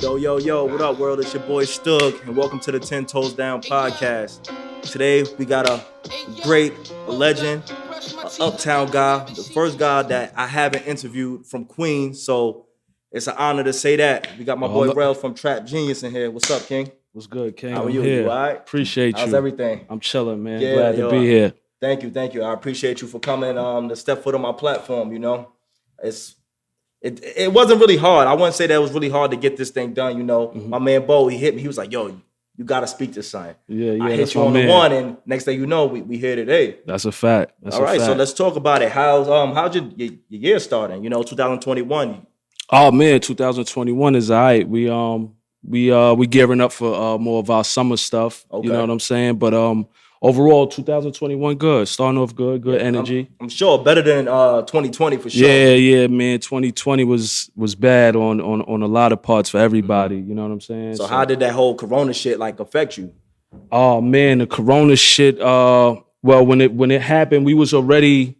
Yo, what up, world? It's your boy Stug, and welcome to the 10 Toes Down podcast. Today, we got a legend, an uptown guy, the first guy that I haven't interviewed from Queens, so it's an honor to say that. We got my boy Rell from Trap Genius in here. What's up, King? What's good, King? How are you? Here. You all right? Appreciate you. How's everything? I'm chilling, man. Glad to be here. Thank you. I appreciate you for coming to step foot on my platform, you know. It wasn't really hard. I wouldn't say that it was really hard to get this thing done, you know. My man Bo, he hit me. He was like, yo, you got to speak to son. Yeah, I hit you on the one, and next thing you know, we here today. That's a fact. All right, so let's talk about it. How'd your year starting? You know, 2021. Oh man, 2021 is all right. We gearing up for more of our summer stuff. Okay. You know what I'm saying? But overall, 2021 good. Starting off good energy. I'm sure better than 2020 for sure. Yeah, man. 2020 was bad on a lot of parts for everybody. You know what I'm saying? So how did that whole Corona shit like affect you? Oh man, the Corona shit. Well, when it happened, we was already,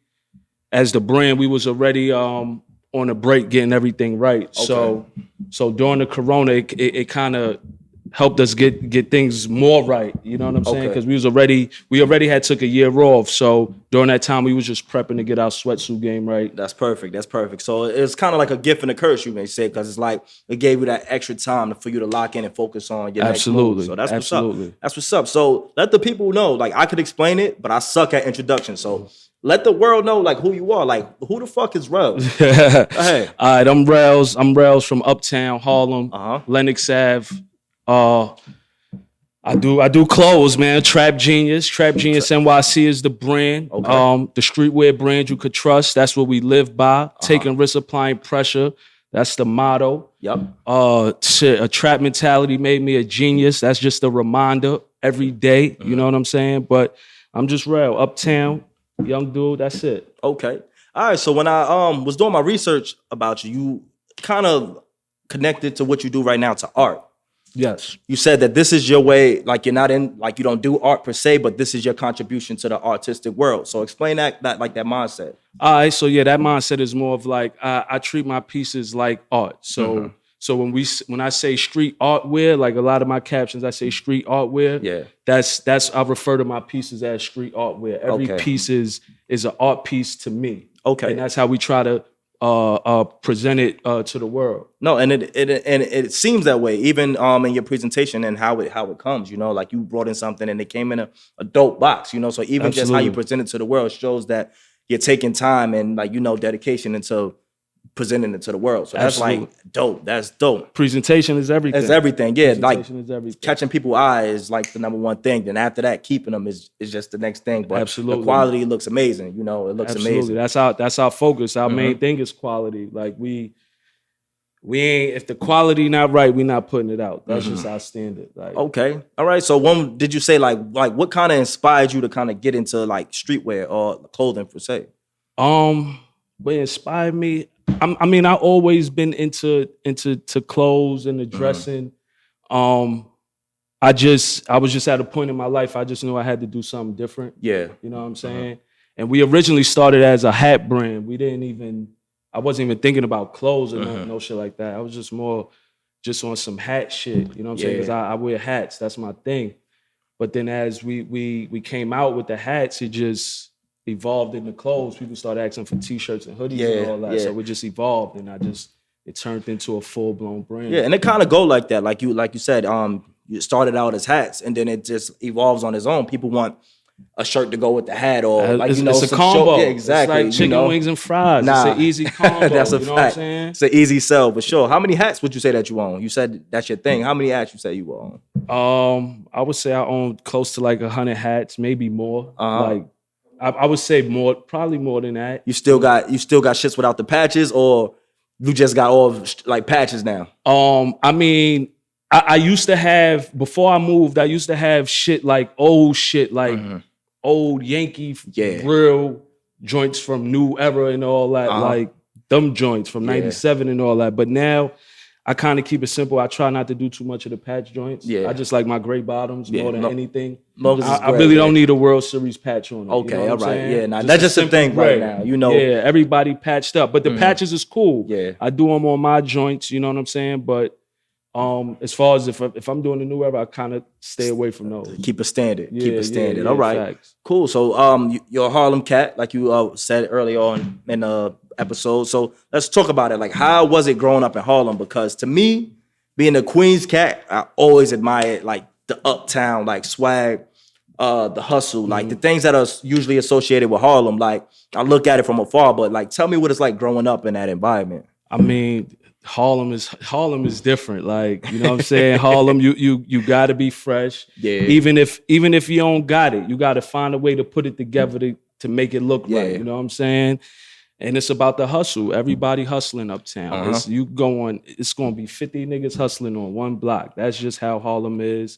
as the brand, we was already on a break getting everything right. Okay. So during the Corona, it kind of helped us get things more right. You know what I'm saying? Because we already had took a year off. So during that time, we was just prepping to get our sweatsuit game right. That's perfect. So it's kind of like a gift and a curse, you may say, because it's like it gave you that extra time for you to lock in and focus on your next move. So that's what's up. That's what's up. So let the people know. Like I could explain it, but I suck at introduction. So let the world know like who you are. Like who the fuck is RELLZ? Hey. All right, I'm RELLZ. I'm RELLZ from Uptown, Harlem, Lenox Ave. I do clothes, man. Trap Genius NYC is the brand. Okay. The streetwear brand you could trust. That's what we live by. Taking risks, applying pressure. That's the motto. Yep. A trap mentality made me a genius. That's just a reminder every day. You know what I'm saying? But I'm just Rell, Uptown, young dude. That's it. Okay. All right. So when I was doing my research about you, you kind of connected to what you do right now to art. Yes. You said that this is your way, like you're not in, like you don't do art per se, but this is your contribution to the artistic world. So explain that mindset. All right, so yeah, that mindset is more of like I treat my pieces like art. So so when I say street artwear, like a lot of my captions, I say street artwear. Yeah, that's I refer to my pieces as street artwear. Every piece is an art piece to me. Okay, and that's how we try to present it to the world. No, and it seems that way, even in your presentation and how it comes, you know, like you brought in something and it came in a dope box, you know, so even just how you present it to the world shows that you're taking time and like, you know, dedication into presenting it to the world. So that's like dope. That's dope. Presentation is everything. It's everything. Yeah, like is everything. Catching people's eyes is like the number one thing. Then after that, keeping them is just the next thing. But the quality looks amazing. You know, it looks amazing. That's our focus. Our main thing is quality. Like we ain't, if the quality not right, we not putting it out. That's just our standard. Like, okay. All right. So when did you say like what kind of inspired you to kind of get into like streetwear or clothing per se? What inspired me? I mean, I always been into clothes and the dressing. I was just at a point in my life, I just knew I had to do something different. Yeah. You know what I'm saying? And we originally started as a hat brand. I wasn't even thinking about clothes or no shit like that. I was just more on some hat shit. You know what I'm saying? Because I wear hats. That's my thing. But then as we came out with the hats, it just evolved into clothes. People started asking for t-shirts and hoodies and all that. So it just evolved, and it turned into a full-blown brand. Yeah, and it kind of go like that. Like you said, you started out as hats, and then it just evolves on its own. People want a shirt to go with the hat, or like it's a combo. Yeah, exactly. It's like chicken wings and fries. It's an easy combo. That's a fact. What I'm saying? It's an easy sell for sure. How many hats would you say that you own? You said that's your thing. How many hats you say you own? I would say I own close to like 100 hats, maybe more. Like I would say more, probably more than that. You still got shits without the patches, or you just got all like patches now? I mean, I used to have, before I moved, I used to have old shit like old Yankee real joints from New Era and all that, like them joints from 97 and all that. But now I kind of keep it simple. I try not to do too much of the patch joints. Yeah. I just like my gray bottoms more than anything. I really don't need a World Series patch on it. Okay, you know all right. Yeah, nah, that's just a thing right now. You know. Yeah, everybody patched up. But the patches is cool. Yeah. I do them on my joints, you know what I'm saying? But As far as if I'm doing a new era, I kind of stay away from those. Keep it standard. Yeah, Keep it standard. yeah, All right. facts. Cool. So you're a Harlem cat, like you said early on in the episode. So let's talk about it. Like, how was it growing up in Harlem? Because to me, being a Queens cat, I always admired like the uptown, like swag, the hustle, like the things that are usually associated with Harlem. Like, I look at it from afar, but like, tell me what it's like growing up in that environment. I mean, Harlem is different. Like, you know what I'm saying? Harlem, you gotta be fresh. Yeah. Even if you don't got it, you gotta find a way to put it together to make it look right. You know what I'm saying? And it's about the hustle. Everybody hustling uptown. It's gonna be 50 niggas hustling on one block. That's just how Harlem is.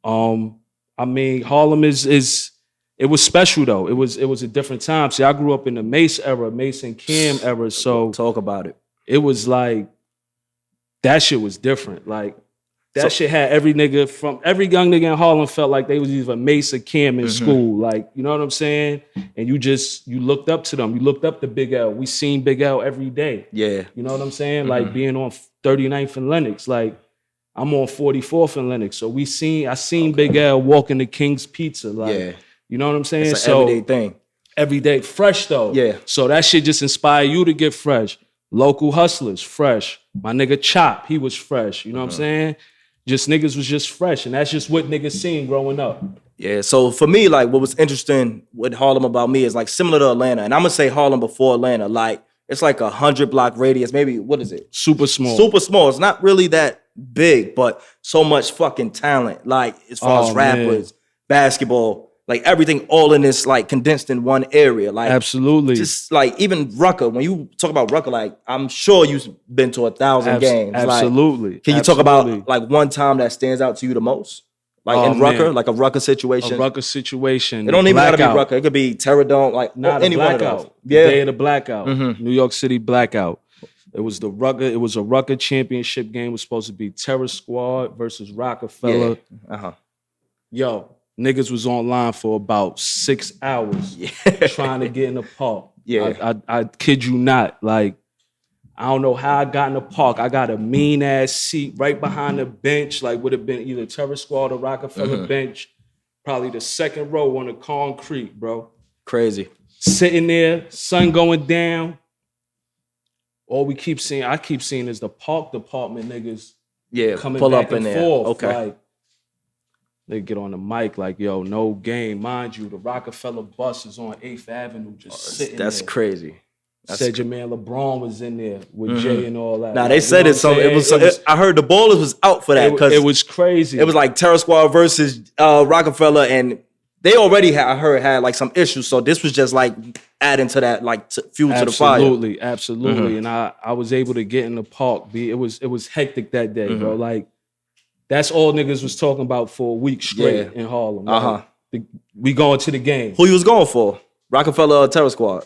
I mean, Harlem is it was special though. It was a different time. See, I grew up in the Mace era, Mace and Cam era. So talk about it. It was like that shit was different. Like that shit had every young nigga in Harlem felt like they was either Mace or Cam in school. Like, you know what I'm saying? And you looked up to them. You looked up to Big L. We seen Big L every day. Yeah. You know what I'm saying? Like being on 39th and Lenox. Like I'm on 44th and Lenox. So I seen Big L walking to King's Pizza. Like, you know what I'm saying? It's an everyday thing. Every day, fresh though. Yeah. So that shit just inspired you to get fresh. Local hustlers, fresh. My nigga Chop, he was fresh. You know what I'm saying? Just niggas was just fresh. And that's just what niggas seen growing up. Yeah, so for me, like, what was interesting with Harlem about me is like similar to Atlanta. And I'm gonna say Harlem before Atlanta. Like, it's like 100-block radius. Maybe, what is it? Super small. Super small. It's not really that big, but so much fucking talent. Like, as far as rappers, basketball, like everything all in this, like condensed in one area. Like, absolutely. Just like even Rucker, when you talk about Rucker, like I'm sure you've been to 1,000 games. Absolutely. Like, can you talk about like one time that stands out to you the most? Like in Rucker, like a Rucker situation. A Rucker situation. It don't even gotta be Rucker. It could be Terradome, like any one of those. Yeah. The day of the blackout. New York City blackout. It was a Rucker championship game. It was supposed to be Terror Squad versus Rockefeller. Yeah. Yo, niggas was online for about 6 hours trying to get in the park. Yeah. I kid you not. Like, I don't know how I got in the park. I got a mean ass seat right behind the bench. Like, would have been either Terror Squad or Rockefeller bench. Probably the second row on the concrete, bro. Crazy. Sitting there, sun going down. All I keep seeing is the park department niggas coming pull back up in and there. forth. Okay. Like, they get on the mic like, yo, no game. Mind you, the Rockefeller bus is on 8th Avenue just sitting there. That's crazy. Said your man LeBron was in there with Jay and all that. Nah, they said it. So it was. I heard the Ballers was out for that because it was crazy. It was like Terror Squad versus Rockefeller, and they already had like some issues. So this was just like adding to that, like fuel to the fire. Absolutely. And I was able to get in the park. It was hectic that day, bro. Like, that's all niggas was talking about for a week straight in Harlem. Like, we going to the game. Who you was going for? Rockefeller or Terror Squad?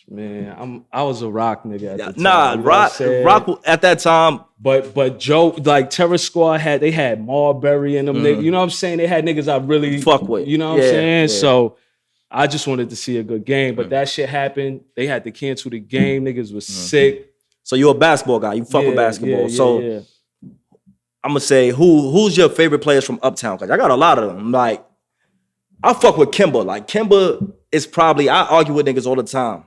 Man, I was a Rock nigga at the time. Nah, Rock at that time. But Joe, like Terror Squad they had Marbury and them niggas. You know what I'm saying? They had niggas I really fuck with. You know what I'm saying? Yeah. So I just wanted to see a good game. But that shit happened. They had to cancel the game. Niggas was sick. So you're a basketball guy. You fuck with basketball. I'm gonna say who's your favorite players from Uptown? Cause I got a lot of them. Like, I fuck with Kimba. Like, Kimba is probably, I argue with niggas all the time.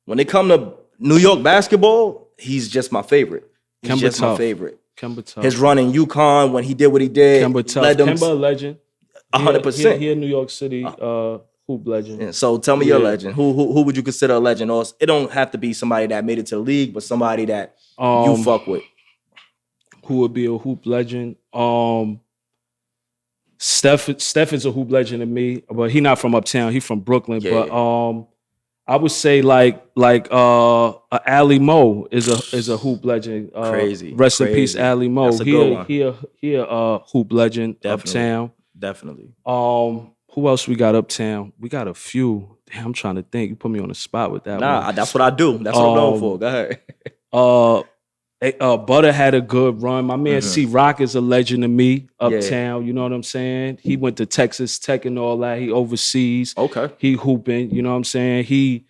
When they come to New York basketball, he's just my favorite. He's just my favorite. Kimba tough. His run in UConn when he did what he did. Kimba tough. Kimba a legend. 100%. He a New York City hoop legend. Yeah, so tell me your legend. Who would you consider a legend? Or it don't have to be somebody that made it to the league, but somebody that you fuck with. Who would be a hoop legend? Steph is a hoop legend to me, but he not from Uptown. He from Brooklyn. Yeah. But I would say like Ali Mo is a hoop legend. Crazy. Rest in peace, Ali Mo. That's a good one. He a hoop legend. Uptown. Definitely. Who else we got Uptown? We got a few. Damn, I'm trying to think. You put me on the spot with that one. Nah, that's what I do. That's what I'm known for. Go ahead. Butter had a good run. My man C Rock is a legend to me. Uptown, you know what I'm saying? He went to Texas Tech and all that. He overseas. Okay. He hooping, you know what I'm saying? He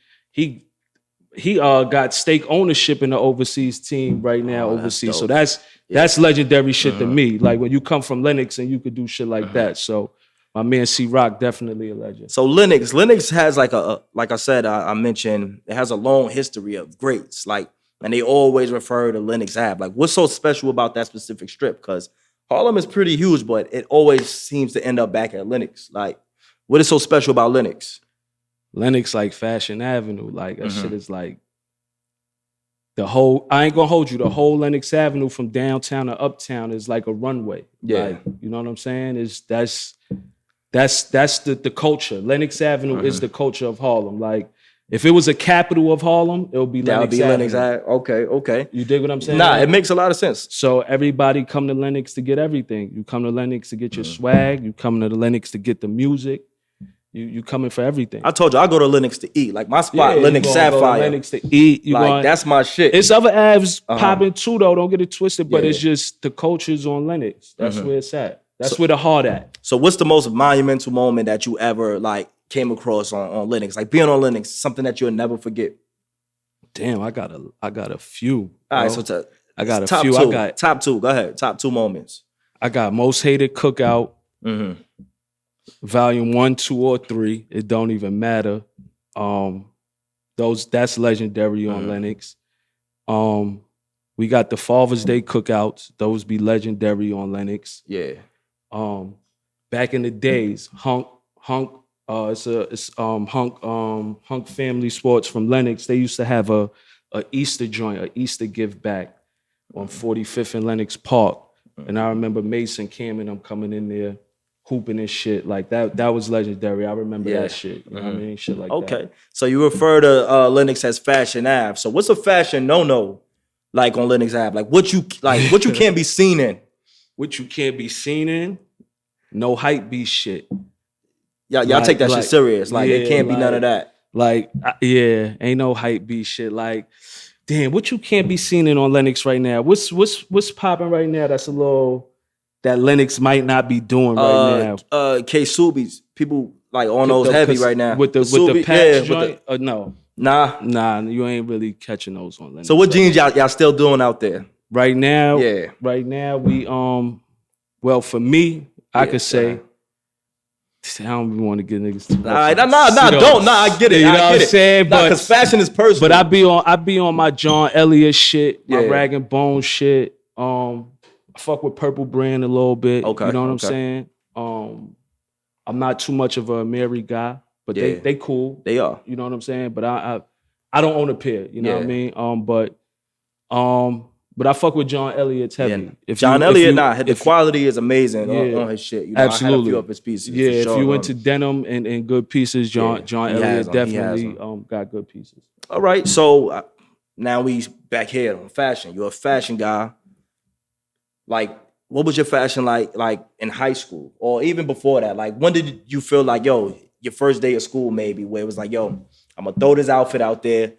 he got stake ownership in the overseas team right now overseas. So that's legendary shit to me. Like when you come from Lenox and you could do shit like that. So my man C-Rock definitely a legend. So Lenox has like like I said, I mentioned, it has a long history of greats. Like, and they always refer to Lenox Ave. Like, what's so special about that specific strip? Because Harlem is pretty huge, but it always seems to end up back at Lenox. Like, what is so special about Lenox? Lenox, like Fashion Avenue, like that shit is like the whole. I ain't gonna hold you. The whole Lenox Avenue from downtown to uptown is like a runway. Yeah, like, you know what I'm saying? That's the culture. Lenox Avenue is the culture of Harlem. Like, if it was a capital of Harlem, it would be Lenox Avenue. Lenox Avenue. Okay. You dig what I'm saying? Nah, it makes a lot of sense. So everybody come to Lenox to get everything. You come to Lenox to get your swag. You come to the Lenox to get the music. You coming for everything. I told you, I go to Lenox to eat. Like, my spot, Lenox Sapphire. Go to Lenox to eat. That's my shit. It's other Avs popping too, though. Don't get it twisted. But it's just the culture's on Lenox. That's where it's at. That's where the heart at. So what's the most monumental moment that you ever like came across on Lenox? Like being on Lenox, something that you'll never forget. Damn, I got a few. All right, so I got a top few. Two. I got top two. Go ahead. Top two moments. I got most hated cookout. Volume 1, 2, or 3. It don't even matter. That's legendary on Lenox. We got the Father's Day cookouts. Those be legendary on Lenox. Yeah. Back in the days, Hunk Family Sports from Lenox. They used to have a Easter joint, a Easter give back on 45th and Lenox Park. And I remember Mason, Cam, and them coming in there hooping and shit. Like that was legendary. I remember that shit. You know what I mean? Shit like that. Okay. So you refer to Lenox as Fashion Ave. So what's a fashion no-no like on Lenox Ave? Like what you can't be seen in? What you can't be seen in? No hype beast shit. Y'all take that shit serious. Like it can't be none of that. Like ain't no hype beast shit. Like, damn, what you can't be seen in on Lenox right now? What's popping right now? That's a little that Lenox might not be doing right now. K-Subies. People like on those heavy right now. With the patch joint? No. Nah, you ain't really catching those on Lenox. So what jeans y'all still doing out there? Right now? Yeah. Right now we well for me, I could say I don't even want to get niggas too much. I get it. You know what I'm saying? But because fashion is personal. But I be on my John Elliott shit, my Rag and Bone shit. I fuck with Purple Brand a little bit. Okay. You know what I'm saying? I'm not too much of a Mary guy, but they cool. They are. You know what I'm saying? But I don't own a pair. You know what I mean? But I fuck with John Elliott's heavy. Yeah. The quality is amazing on his shit. You know, absolutely. I had a few of his pieces. Yeah, if you into denim and good pieces, John Elliott definitely got good pieces. All right, so now we back here on fashion. You're a fashion guy. Like, what was your fashion like in high school or even before that? Like, when did you feel like, yo, your first day of school maybe, where it was like, yo, I'm gonna throw this outfit out there.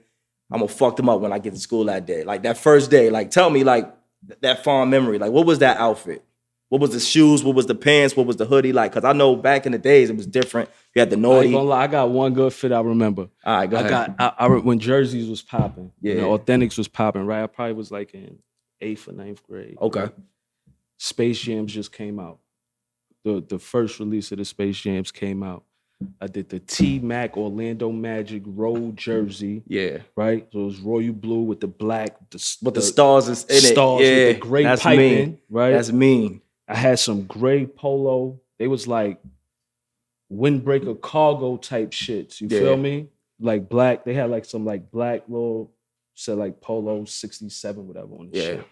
I'm gonna fuck them up when I get to school that day. Like that first day, like tell me like that fond memory. Like what was that outfit? What was the shoes? What was the pants? What was the hoodie like? Cause I know back in the days it was different. You had the naughty. I ain't gonna lie, I got one good fit I remember. All right, go ahead. I when jerseys was popping, Authentics was popping, right? I probably was like in 8th or 9th grade. Okay. Right? Space Jams just came out. The first release of the Space Jams came out. I did the T-Mac Orlando Magic road jersey. Yeah. Right? So it was royal blue with the black, the stars is in it. Stars with the gray that's piping. Mean. Right? That's mean. I had some gray polo. They was like windbreaker cargo type shits. You feel me? Like black. They had like some like black little, said like polo 67, whatever on the shit.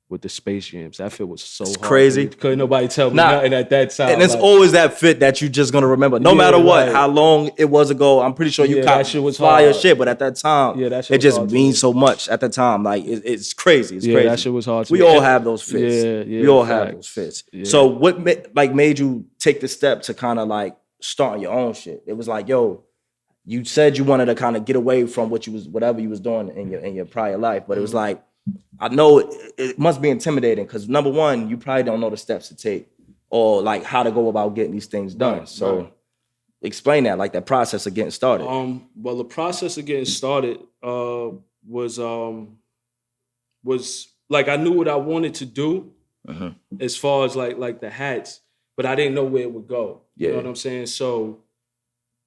With the Space Jams. That fit was so hard. Crazy. Couldn't nobody tell me nothing at that time. And it's always that fit that you just gonna remember. No matter what, how long it was ago. I'm pretty sure you caught flyer shit, but at that time, it just means so much at the time. Like it's crazy. It's crazy. That shit was hard to We all have those fits. We all have those fits. So what made you take the step to kind of like start your own shit? It was like, yo, you said you wanted to kind of get away from whatever you was doing in your prior life, but it was like, I know it must be intimidating because number one, you probably don't know the steps to take or like how to go about getting these things done. So explain that, like that process of getting started. Well, the process of getting started was like I knew what I wanted to do as far as like the hats, but I didn't know where it would go. You know what I'm saying? So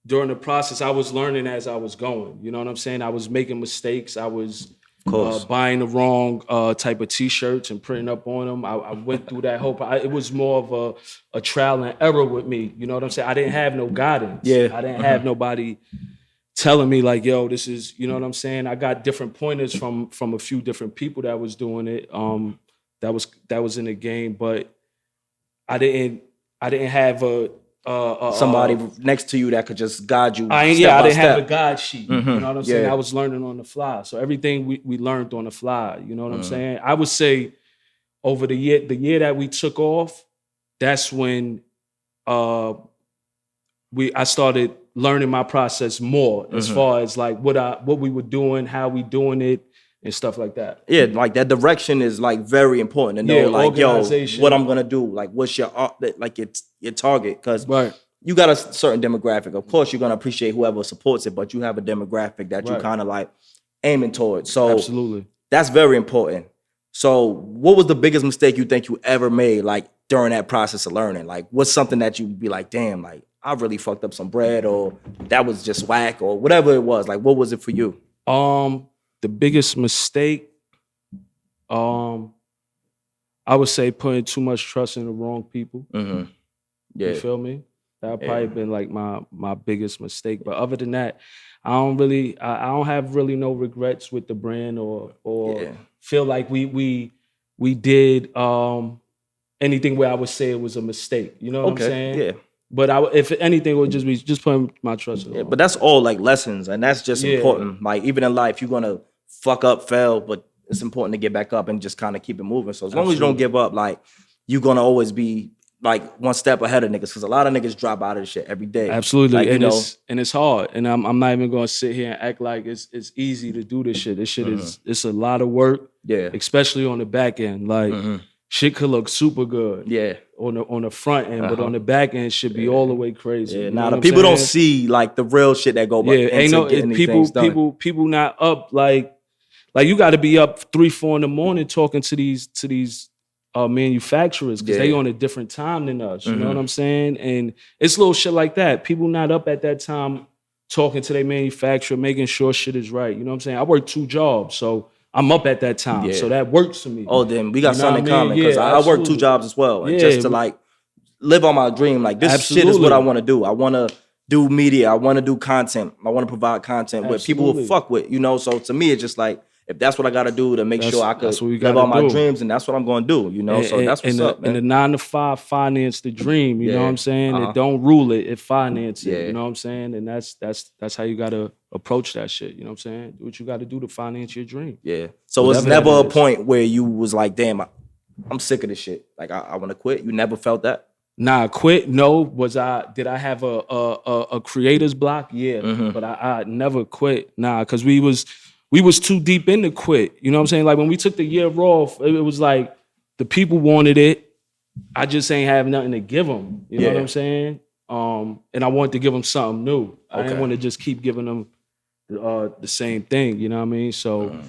during the process, I was learning as I was going. You know what I'm saying? I was making mistakes. I was buying the wrong type of T-shirts and printing up on them. I went through that whole. It was more of a trial and error with me. You know what I'm saying? I didn't have no guidance. I didn't have nobody telling me like, yo, this is, you know what I'm saying? I got different pointers from a few different people that was doing it. That was in the game, but I didn't have somebody next to you that could just guide you. I didn't have a guide sheet. You know what I'm saying? I was learning on the fly. So everything we learned on the fly. You know what I'm saying? I would say over the year that we took off, that's when I started learning my process more as far as like what we were doing, how we doing it, and stuff like that. Yeah, like that direction is like very important to know. Like, yo, what I'm gonna do? Like, what's your your target? Because you got a certain demographic. Of course, you're gonna appreciate whoever supports it, but you have a demographic that you kind of like aiming towards. So absolutely, that's very important. So, what was the biggest mistake you think you ever made, like during that process of learning? Like, what's something that you'd be like, damn, like I really fucked up some bread, or that was just whack, or whatever it was. Like, what was it for you? The biggest mistake, I would say putting too much trust in the wrong people. Yeah. You feel me? That would probably been like my biggest mistake. But other than that, I don't have really no regrets with the brand or feel like we did anything where I would say it was a mistake. You know what I'm saying? Yeah. But if anything, it would just be putting my trust in. But that's all like lessons, and that's just important. Like even in life, you're gonna fuck up, fail, but it's important to get back up and just kind of keep it moving. So as long as you don't give up, like you're gonna always be like one step ahead of niggas, because a lot of niggas drop out of this shit every day. Absolutely, like, and it's hard. And I'm not even gonna sit here and act like it's easy to do this shit. This shit is it's a lot of work. Yeah, especially on the back end. Like shit could look super good. Yeah, on the front end, but on the back end, it should be all the way crazy. Yeah, now the people don't see like the real shit that go. Ain't no people not up like you got to be up 3-4 in the morning talking to these manufacturers because they on a different time than us. You know what I'm saying? And it's little shit like that. People not up at that time talking to their manufacturer, making sure shit is right. You know what I'm saying? I work 2 jobs, so I'm up at that time. So that works for me. Oh, then we got something in common because I work 2 jobs as well. And just to like live on my dream, like this shit is what I want to do. I want to do media. I want to do content. I want to provide content where people will fuck with, you know? So to me, it's just like, if that's what I got to do to make sure I could live all my dreams, and that's what I'm going to do, you know? And, so that's what's up, man. And the 9-to-5 finance the dream, you know what I'm saying? It don't rule it, it finance it, you know what I'm saying? And that's how you got to approach that shit, you know what I'm saying? Do what you got to do to finance your dream. Yeah. So it's never a point where you was like, damn, I'm sick of this shit. Like, I want to quit. You never felt that? Nah, quit. No. Did I have a creator's block? Yeah. But I never quit. Nah, because we was too deep in to quit. You know what I'm saying? Like when we took the year off, it was like the people wanted it. I just ain't have nothing to give them. You know what I'm saying? And I wanted to give them something new. I didn't want to just keep giving them the same thing. You know what I mean? So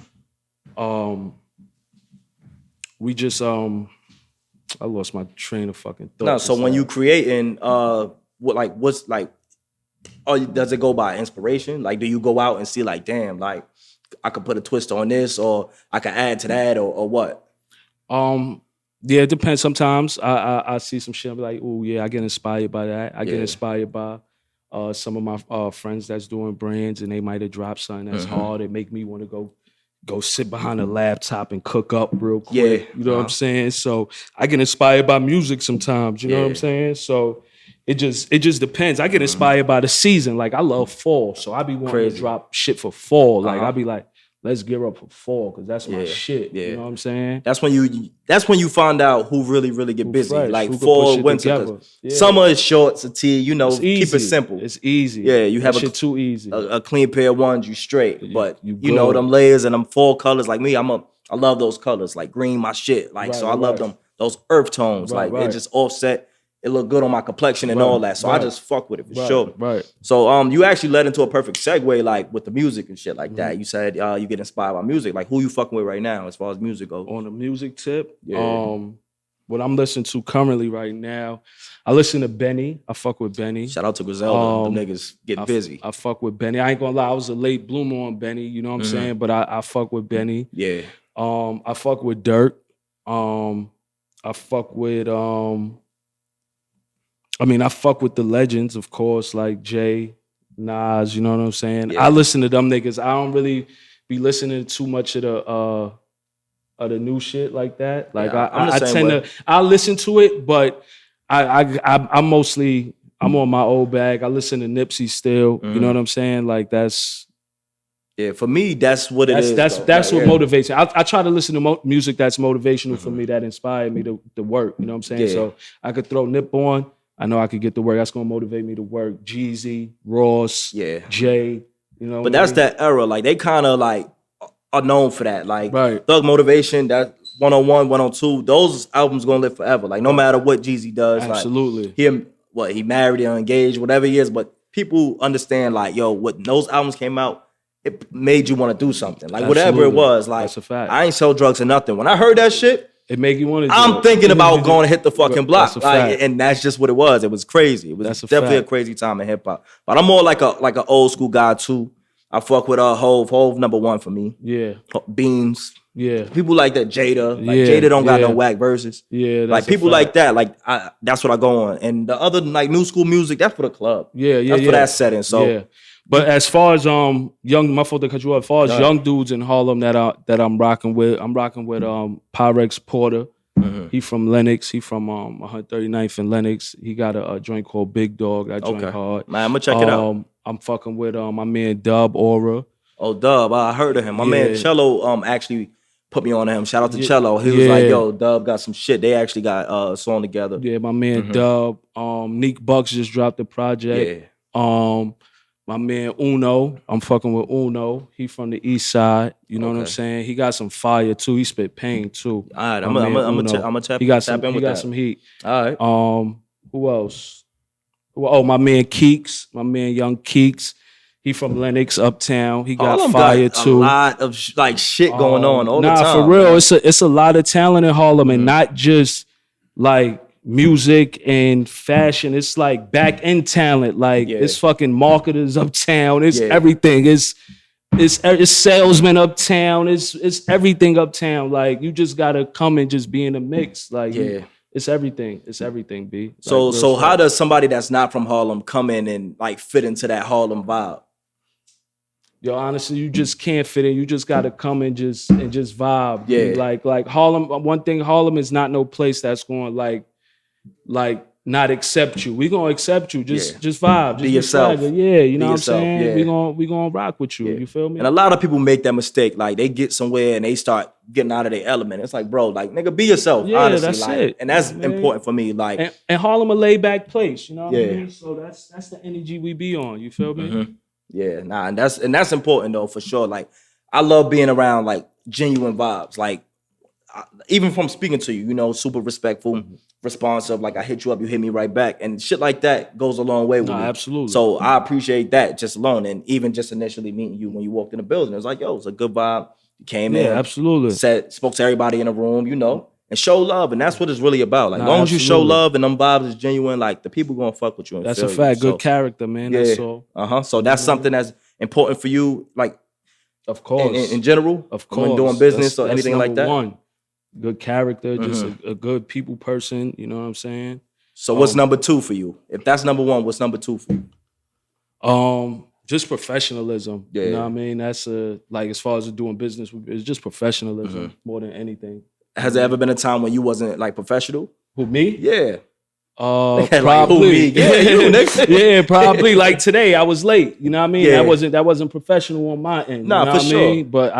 we just I lost my train of fucking thought. No, so when you creating what's like, does it go by inspiration? Like do you go out and see like, damn, like I could put a twist on this, or I could add to that, or what? Yeah, it depends. Sometimes I see some shit, I'll be like, oh yeah, I get inspired by that. I get inspired by some of my friends that's doing brands, and they might have dropped something that's hard. It make me want to go sit behind a laptop and cook up real quick. You know what I'm saying? So I get inspired by music sometimes. You know what I'm saying? So it just depends. I get inspired by the season. Like I love fall, so I be wanting to drop shit for fall. Like I be like, let's gear up for fall because that's my shit. You know what I'm saying? That's when you find out who really get busy. Fresh, like fall, winter. Summer is shorts, a tee. You know, keep it simple. It's easy. Yeah, you have shit too easy. A clean pair of ones, you straight. But you know them layers and them fall colors. Like me, I love those colors. Like green, my shit. Like so, I love them. Those earth tones. Like it just offset. it looked good on my complexion and all that. So I just fuck with it for sure. Right. So you actually led into a perfect segue, like with the music and shit like that. You said you get inspired by music. Like, who you fucking with right now as far as music goes? On the music tip, what I'm listening to currently right now, I listen to Benny. I fuck with Benny. Shout out to Griselda. Them niggas get busy. I fuck with Benny. I ain't gonna lie, I was a late bloomer on Benny, you know what I'm saying? But I fuck with Benny. Yeah. I fuck with Dirt. I fuck with I fuck with the legends, of course, like Jay, Nas, you know what I'm saying? Yeah. I listen to them niggas. I don't really be listening to too much of the new shit like that. Like I tend to I listen to it, but I'm mostly on my old bag. I listen to Nipsey still. You know what I'm saying? Like that's for me, that's what it is. That's what motivates me. I try to listen to music that's motivational for me, that inspired me to work. You know what I'm saying? Yeah. So I could throw Nip on. I know I could get to work. That's gonna motivate me to work. Jeezy, Ross, Jay. You know. But that's that era. Like they kind of like are known for that. Like Thug Motivation, that 101, 102, those albums gonna live forever. Like no matter what Jeezy does. Absolutely. Like, he married or engaged, whatever he is, but people understand like, yo, when those albums came out, it made you want to do something. Like whatever it was. Like that's a fact. I ain't sell drugs or nothing. When I heard that shit, it make you want to. I'm thinking about going to hit the fucking block, and that's just what it was. It was crazy. It was definitely a crazy time in hip hop. But I'm more like an old school guy too. I fuck with Hove. Hove #1 for me. Yeah. Beans. Yeah. People like that. Jada. Like Jada don't got no whack verses. Yeah. Like people like that. Like that's what I go on. And the other like new school music, that's for the club. Yeah. That's for that setting. So. But as far as my fault to cut you off, as far as young dudes in Harlem that I'm rocking with Pyrex Porter. He from Lenox. He from 139th and Lenox. He got a joint called Big Dog. That joint hard. Man, I'm gonna check it out. I'm fucking with my man Dub Aura. Oh, Dub, I heard of him. My man Cello actually put me on to him. Shout out to Cello. He was like, yo, Dub got some shit. They actually got a song together. Yeah, my man Dub. Neek Bucks just dropped the project. My man Uno, I'm fucking with Uno. He from the east side. You know what I'm saying? He got some fire too. He spit pain too. All right, I'm gonna tap He got in some heat. All right. Who else? Oh, my man Keeks, my man Young Keeks. He from Lenox, Uptown. He got fire too. A lot of shit going on all the time. For real, it's a lot of talent in Harlem, and not just like music and fashion. It's like back end talent. Like it's fucking marketers uptown. It's everything. It's salesmen uptown. It's everything uptown. Like you just gotta come and just be in the mix. Like it's everything. It's everything, B. So how does somebody that's not from Harlem come in and like fit into that Harlem vibe? Yo, honestly, you just can't fit in. You just gotta come and just vibe. Yeah. Like Harlem. One thing, Harlem is not no place that's going like not accept you. We gonna accept you. Just vibe. Just be yourself. Yeah, you know what I'm saying? Yeah. We gonna rock with you. You feel me? And a lot of people make that mistake. Like they get somewhere and they start getting out of their element. It's like, bro, like nigga, be yourself. Yeah, honestly. That's like, it. And that's important for me. Like and Harlem a laid back place. You know what I mean? So that's the energy we be on. You feel me? Yeah, and that's important though for sure. Like I love being around like genuine vibes. Like even from speaking to you, you know, super respectful, responsive. Like I hit you up, you hit me right back, and shit like that goes a long way with me. Absolutely. So I appreciate that just alone, and even just initially meeting you when you walked in the building, it was like, yo, it's a good vibe. You came in, absolutely. Spoke to everybody in the room, you know, and show love, and that's what it's really about. Like as long as you show love and them vibes is genuine, like the people gonna fuck with you. And that's a fact. Good character, man. That's all. So that's something that's important for you, like of course, in general, of course, when doing business or anything like that. One. Good character, just a good people person. You know what I'm saying? So what's number 2 for you? If that's number 1, what's number 2 for you? Just professionalism. Yeah. You know what I mean? That's like as far as doing business, it's just professionalism more than anything. Has there ever been a time when you wasn't like professional? Who, me? Yeah. Probably. Yeah, probably. Like today, I was late. You know what I mean? That wasn't professional on my end. Nah, you know for what sure. I mean? But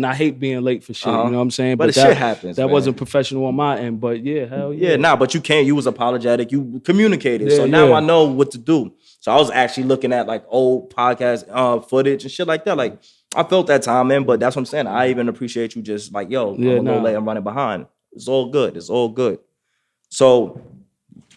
I hate being late for shit. You know what I'm saying? But shit happens. That wasn't professional on my end. But hell yeah. Yeah, but you can't. You was apologetic. You communicated. So now I know what to do. So I was actually looking at like old podcast footage and shit like that. Like I felt that time in, but that's what I'm saying. I even appreciate you just like, yo, I'm a little late. I'm running behind. It's all good. It's all good. So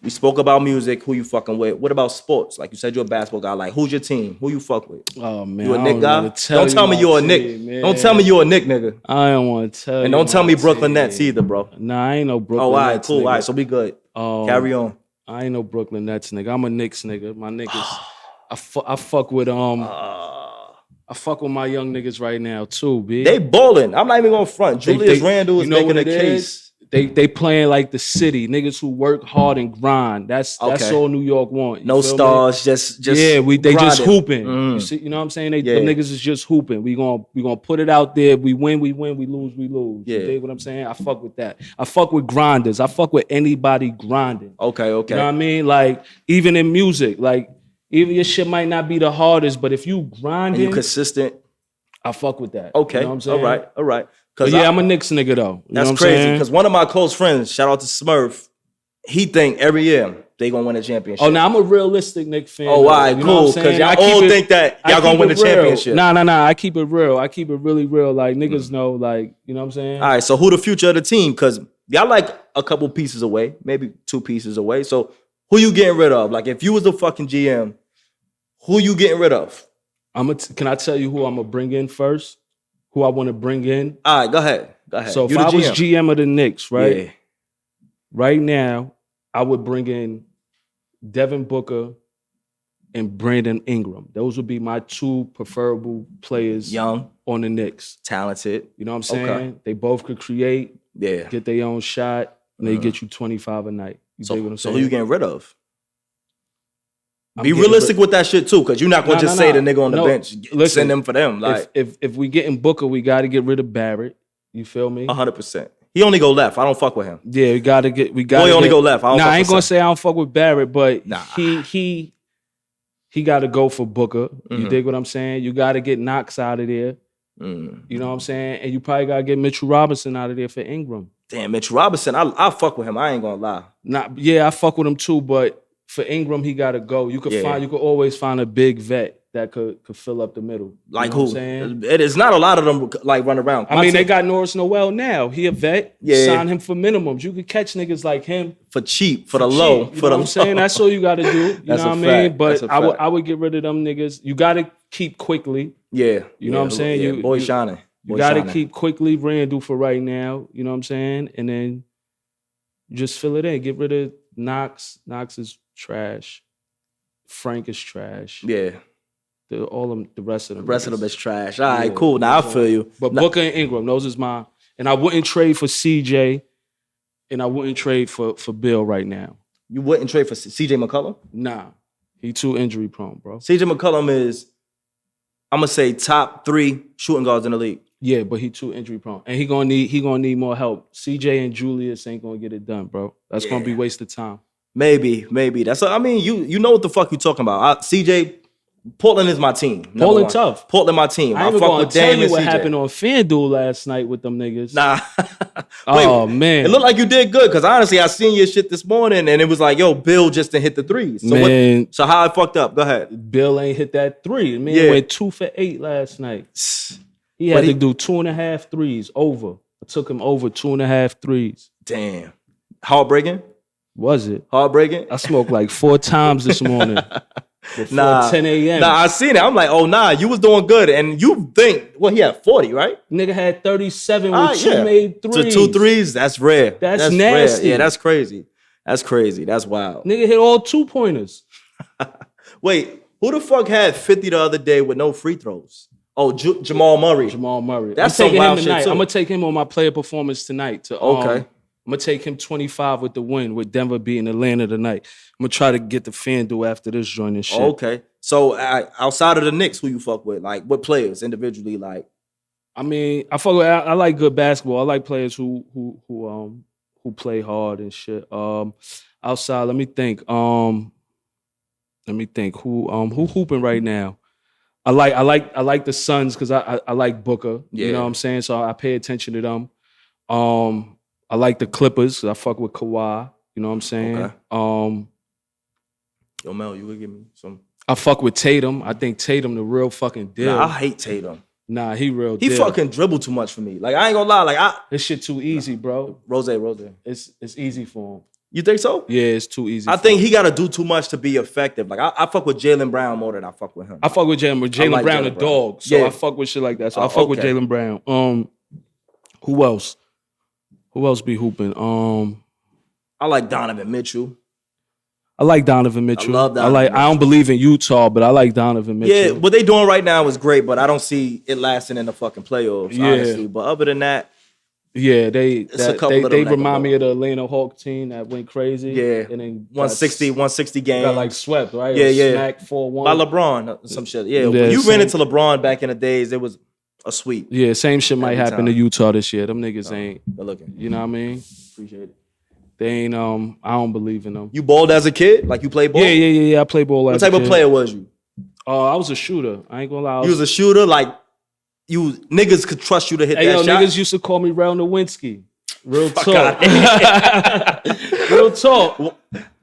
We spoke about music. Who you fucking with? What about sports? Like you said, you're a basketball guy. Like who's your team? Who you fuck with? Oh man, You a Knick guy? Don't tell me my you're a team, Knick. man. Don't tell me you're a Knick nigga. I don't want to tell you. And don't tell me Brooklyn team. Nets either, bro. Nah, I ain't no Brooklyn all right, Nets. cool. Nigga. All right, so we good. Carry on. I ain't no Brooklyn Nets nigga. I'm a Knicks nigga. My niggas. I fuck with I fuck with my young niggas right now too, B. They balling. I'm not even gonna front. Julius Randle is making a case. They playing like the city. Niggas who work hard and grind. That's all New York want. No stars, just yeah, they grinding. just hooping. You see, you know what I'm saying? The niggas is just hooping. We gonna put it out there. We win, we lose, we lose. Yeah. You dig what I'm saying? I fuck with that. I fuck with grinders. I fuck with anybody grinding. Okay. You know what I mean? Like even in music, like even your shit might not be the hardest, but if you grinding, and you consistent, I fuck with that. Okay. You know what I'm saying? All right. But yeah, I'm a Knicks nigga though. You that's crazy because one of my close friends, shout out to Smurf, he think every year they gonna win a championship. Oh, now I'm a realistic Knicks fan. Oh, all right, cool. Because y'all all think that y'all gonna win the championship. Nah. I keep it real. I keep it really real. Like niggas know, like, you know what I'm saying? All right, so who the future of the team? Because y'all like a couple pieces away, maybe 2 pieces away. So who you getting rid of? Like if you was the fucking GM, who you getting rid of? Can I tell you who I'm gonna bring in first? Who I want to bring in? All right, go ahead. So if I was GM of the Knicks, right? Yeah. Right now, I would bring in Devin Booker and Brandon Ingram. Those would be my 2 preferable players. Young. On the Knicks. Talented. You know what I'm saying? Okay. They both could create. Yeah. Get their own shot. And they get you 25 a night. You dig what I'm saying? So who you getting rid of? Be realistic with that shit too, because you're not gonna just say the nigga on the bench. Listen, send them for them. Like if we getting Booker, we got to get rid of Barrett. You feel me? 100%. He only go left. I don't fuck with him. Yeah, we got to get. Boy only go left. I ain't gonna say I don't fuck with Barrett, but he got to go for Booker. You dig what I'm saying? You got to get Knox out of there. You know what I'm saying? And you probably got to get Mitchell Robinson out of there for Ingram. Damn, Mitchell Robinson. I fuck with him. I ain't gonna lie. I fuck with him too, but. For Ingram, he gotta go. You could always find a big vet that could fill up the middle. Like who? It is not a lot of them like run around. I mean, they got Norris Noel now. He a vet. Yeah. Sign him for minimums. You could catch niggas like him for cheap, for the low. You know what I'm saying? That's all you gotta do. You know what I mean? But I would get rid of them niggas. You gotta keep Quickly. Yeah. You know what I'm saying? Yeah. Boy shining. You gotta keep Quickly Randall for right now. You know what I'm saying? And then just fill it in. Get rid of Knox. Knox is trash. Frank is trash. Yeah. The rest of them. The rest of them is trash. All right, cool. Now I feel you. But Booker and Ingram, those is my. And I wouldn't trade for CJ, and I wouldn't trade for Bill right now. You wouldn't trade for CJ McCollum? Nah, he too injury prone, bro. CJ McCollum is, I'm gonna say top 3 shooting guards in the league. Yeah, but he too injury prone, and he gonna need more help. CJ and Julius ain't gonna get it done, bro. That's gonna be wasted time. Maybe. That's. I mean, you know what the fuck you talking about. CJ, Portland is my team. Portland tough. Portland my team. I ain't fuck with tell you what happened on FanDuel last night with them niggas. Nah. Oh man, it looked like you did good because honestly, I seen your shit this morning and it was like, yo, Bill just didn't hit the threes. So man, so how I fucked up? Go ahead. Bill ain't hit that 3. Man went 2 for 8 last night. He had to do 2.5 threes over. I took him over 2.5 threes. Damn. Heartbreaking? Was it? Heartbreaking? I smoked like 4 times this morning. Before 10 a.m. Nah, I seen it. I'm like, oh, nah, you was doing good. And you think, well, he had 40, right? Nigga had 37 with 2 made threes. 2 threes? That's rare. That's nasty. Rare. Yeah, that's crazy. That's crazy. That's wild. Nigga hit all 2-pointers. Wait, who the fuck had 50 the other day with no free throws? Oh, Jamal Murray. Jamal Murray. That's some wild shit too. I'm going to take him on my player performance tonight. Okay. I'm going to take him 25 with the win, with Denver beating Atlanta tonight. I'm going to try to get the FanDuel after this joint and shit. Okay. So outside of the Knicks, who you fuck with? Like, what players individually like? I mean, I like good basketball. I like players who play hard and shit. Outside, let me think. Who hooping right now? I like the Suns because I like Booker. Yeah. You know what I'm saying? So I pay attention to them. I like the Clippers. I fuck with Kawhi. You know what I'm saying? Okay. Yo, Mel, you would give me some. I fuck with Tatum. I think Tatum the real fucking deal. Nah, I hate Tatum. Nah, he real deal. He fucking dribble too much for me. Like, I ain't gonna lie. Like, this shit too easy, bro. Rose. It's easy for him. You think so? Yeah, it's too easy. I think he got to do too much to be effective. Like I fuck with Jaylen Brown more than I fuck with him. I fuck with Jaylen. Jaylen like Brown, Jaylen a Brown. dog. So Yeah. I fuck with shit like that. So I fuck with okay. Jaylen Brown. Who else? Who else be hooping? I like Donovan Mitchell. I like Donovan Mitchell. I love Donovan Mitchell. I don't believe in Utah, but I like Donovan Mitchell. Yeah, what they doing right now is great, but I don't see it lasting in the fucking playoffs, honestly. But other than that, yeah, they them remind me of the Atlanta Hawk team that went crazy. Yeah, and then 160 games. Got like swept, right? Yeah. Smacked 4-1 by LeBron, some shit. Yeah, when you ran into LeBron back in the days, it was a sweep. Yeah, same shit might happen to Utah this year. Them niggas ain't good looking. You know what I mean? Appreciate it. They ain't. I don't believe in them. You balled as a kid? Like you played ball? Yeah. I played ball. What type of player was you? I was a shooter. I ain't gonna lie. You was a shooter. Like you niggas could trust you to hit that shot. Niggas used to call me Rell Nowinski. Real talk. Real talk.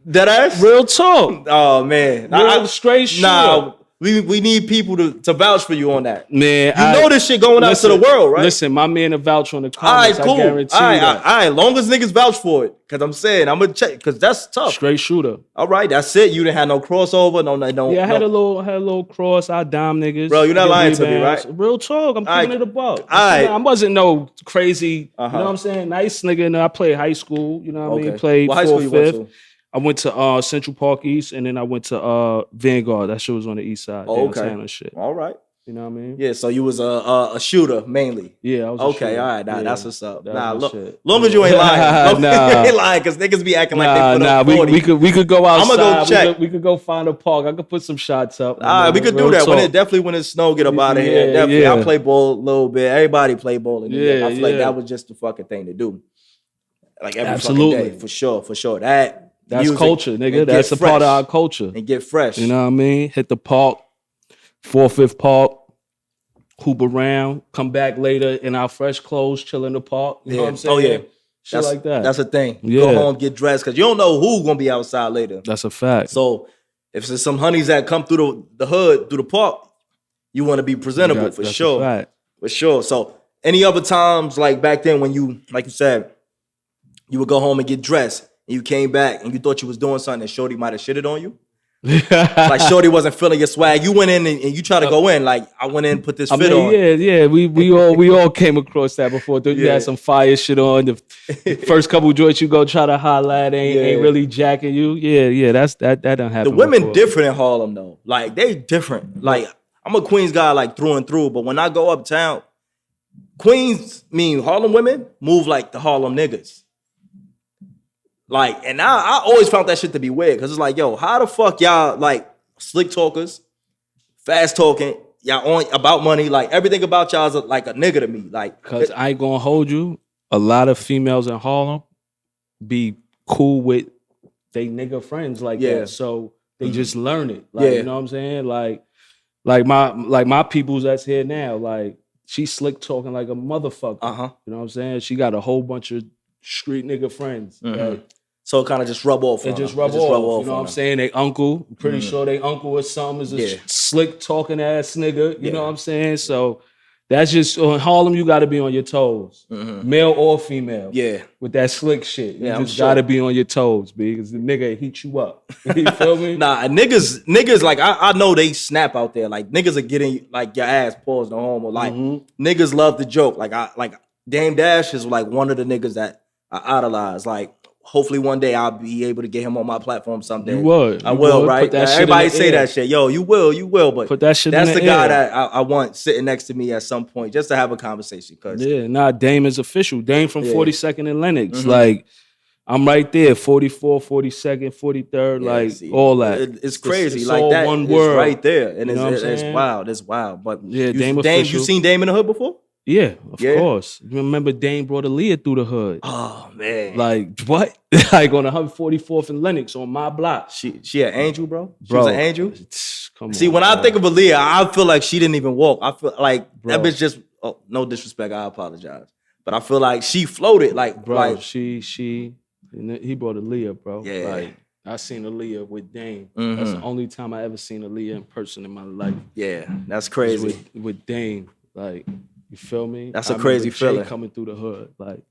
Dead ass? Real talk. Oh man. Real straight shooter. Nah, we need people to vouch for you on that. Man, you know this shit going out to the world, right? Listen, my man to vouch on the comments. All right, cool. I guarantee that. All right, long as niggas vouch for it. Cause I'm saying I'm gonna check because that's tough. Straight shooter. All right, that's it. You didn't have no crossover, no. Yeah, I had a little cross. I dime niggas. Bro, you're not lying to me, right? Real talk. I'm keeping it a buck. I wasn't no crazy. You know what I'm saying? Nice nigga. And I played high school. You know what I mean? Played what high school you went to? I went to Central Park East, and then I went to Vanguard. That shit was on the east side, downtown and shit. All right. You know what I mean? Yeah, so you was a shooter mainly. Yeah, I was a shooter. All right. Nah, yeah, that's what's up. Long as you ain't lying. You ain't lying, because niggas be acting like they put up 40. We could go outside. I'm gonna go check. We could go find a park. I could put some shots up. All right, we could do that. When it's snow, get up out of here. Definitely. I play ball a little bit. Everybody play ball in the day. I feel like that was just the fucking thing to do. Like every fucking day. For sure. That's music, culture, nigga. That's a part of our culture. And get fresh. You know what I mean? Hit the park, 4th Park, hoop around, come back later in our fresh clothes, chill in the park. You know what I'm saying? Oh, yeah. Shit like that. That's a thing. Go home, get dressed, because you don't know who's going to be outside later. That's a fact. So if there's some honeys that come through the hood, through the park, you want to be presentable for sure. A fact. For sure. So any other times, like back then when you, like you said, you would go home and get dressed, and you came back and you thought you was doing something and Shorty might have shitted on you? Like Shorty wasn't feeling your swag. You went in and you tried to go in. Like I went in and put this fit on. Yeah. We all came across that before. You had some fire shit on. The first couple joints you go try to holler at ain't really jacking you. Yeah. That done happen. The women before. different in Harlem though. Like they different. Like I'm a Queens guy like through and through. But when I go uptown, Queens mean Harlem women move like the Harlem niggas. Like, and I always found that shit to be weird because it's like, yo, how the fuck y'all like slick talkers, fast talking, y'all on about money, like everything about y'all is like a nigga to me. Like, because I ain't gonna hold you, a lot of females in Harlem be cool with they nigga friends like that, so they just learn it. Like, you know what I'm saying? Like my peoples that's here now, like she slick talking like a motherfucker. You know what I'm saying? She got a whole bunch of street nigga friends. Right? So it kind of just rub off. It just rub off. You know what I'm saying? They uncle. I'm pretty sure they uncle or something is a slick talking ass nigga. You know what I'm saying? So that's just on Harlem. You got to be on your toes, male or female. Yeah, with that slick shit. You just got to be on your toes, because the nigga heat you up. You feel me? Nah, niggas like I know they snap out there. Like niggas are getting like your ass paused at home, or like niggas love the joke. Like Dame Dash is like one of the niggas that I idolize. Like. Hopefully one day I'll be able to get him on my platform someday. You would. I will, right? Everybody say that shit. Yo, you will. But put that shit that's in the guy that I want sitting next to me at some point just to have a conversation. Dame is official. Dame from 42nd and Lenox. Like, I'm right there, 44, 42nd, 43rd, like all that. It's crazy. It's like all that one word. Right there. And you know it's wild. It's wild. But Dame official. You seen Dame in the hood before? Yeah, of course. Remember Dame brought Aaliyah through the hood. Oh, man. Like, what? Like on 144th and Lenox on my block. She an angel, bro? She was an angel? Come See, on, when I think of Aaliyah, I feel like she didn't even walk. I feel like that bitch just, no disrespect, I apologize. But I feel like she floated. Like, bro, like, he brought Aaliyah, bro. Yeah. Like, I seen Aaliyah with Dame. That's the only time I ever seen Aaliyah in person in my life. Yeah, that's crazy. With Dame, like, you feel me? That's a crazy feeling. Jay coming through the hood, like,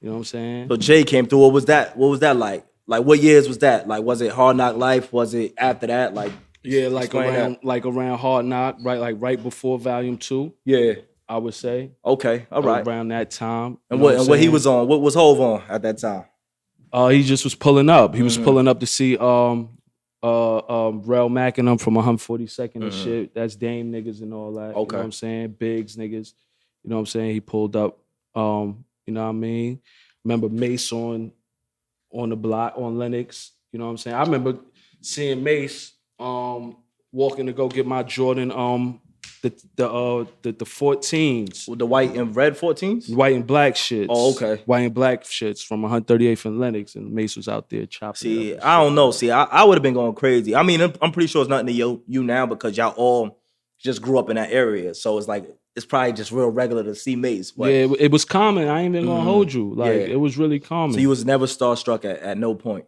you know what I'm saying? So Jay came through. What was that like? Like what years was that? Like was it Hard Knock Life? Was it after that? Like Yeah, like explain around that. like around Hard Knock, right? Like right before Volume 2, Yeah. I would say. Okay. All right. Around that time. And You know what he saying? was on? What was Hove on at that time? He just was pulling up. He was pulling up to see Rell Mac and them from 142nd and shit. That's Dame niggas and all that. Okay. You know what I'm saying? Biggs niggas. You know what I'm saying? He pulled up. You know what I mean? Remember Mace on the block on Lennox. You know what I'm saying? I remember seeing Mace walking to go get my Jordan the 14s. With the white and red 14s? White and black shits. Oh, okay. White and black shits from 138th and Lennox, and Mace was out there chopping. See, I don't know. See, I would have been going crazy. I mean, I'm pretty sure it's nothing to you now because y'all all just grew up in that area. So it's like, it's probably just real regular to see Mace. But, yeah, it was common. I ain't even gonna hold you. Like, it was really common. So you was never starstruck at no point?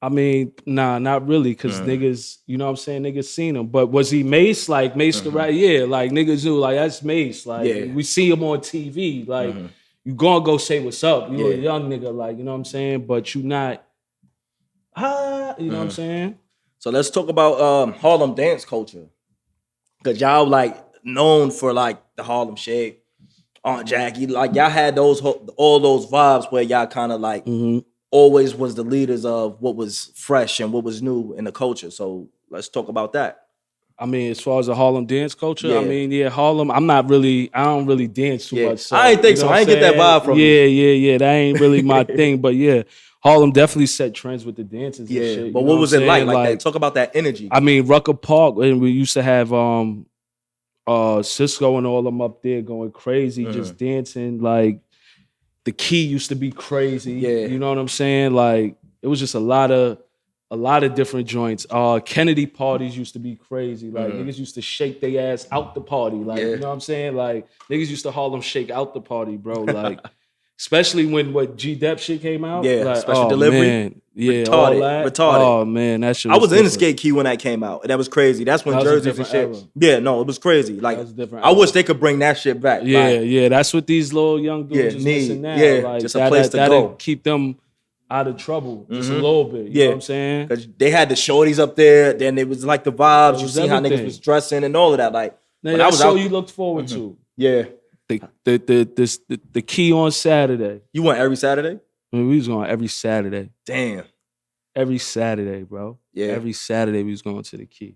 I mean, nah, not really, because niggas, you know what I'm saying, niggas seen him. But was he Mace? Like, Mace the right? Yeah, like, niggas knew, like, that's Mace. Like, we see him on TV. Like, you gonna go say what's up. You a young nigga, like, you know what I'm saying? But you not, you know what I'm saying? So let's talk about Harlem dance culture. Because y'all, like, known for, like, the Harlem Shake, Aunt Jackie. Like, y'all had all those vibes where y'all kind of, like, always was the leaders of what was fresh and what was new in the culture. So let's talk about that. I mean, as far as the Harlem dance culture, I mean, Harlem, I don't really dance too much. So, I ain't think so. I ain't get that vibe from you. Yeah. That ain't really my thing. But yeah, Harlem definitely set trends with the dances and shit. But what was it like that? Talk about that energy. I mean, Rucker Park, and we used to have Cisco and all them up there going crazy, just dancing. Like, the Key used to be crazy. Yeah. You know what I'm saying? Like, it was just a lot of different joints. Kennedy parties used to be crazy. Like, niggas used to shake their ass out the party. Like, you know what I'm saying? Like, niggas used to Harlem shake out the party, bro. Like, especially when G-Dep shit came out. Yeah, like, special delivery. Man. Yeah, retarded. Oh, man, that shit was I was in the different. Skate Key when that came out. And that was crazy. That's when That was a jerseys and different shit. era. Yeah, no, it was crazy. Like, That was a different I era. wish they could bring that shit back. Yeah, Like, that's what these little young dudes is missing now. Yeah, like, just a place to that'll go. keep them out of trouble just a little bit. You know what I'm saying? Because they had the shorties up there. Then it was like the vibes. You was see how everything. niggas was dressing and all of that. Like, Now, when that's I was show out, you looked forward to. yeah. The Key on Saturday. You went every Saturday? I mean, we was going every Saturday. Damn. Every Saturday, bro. Yeah. Every Saturday we was going to the Key.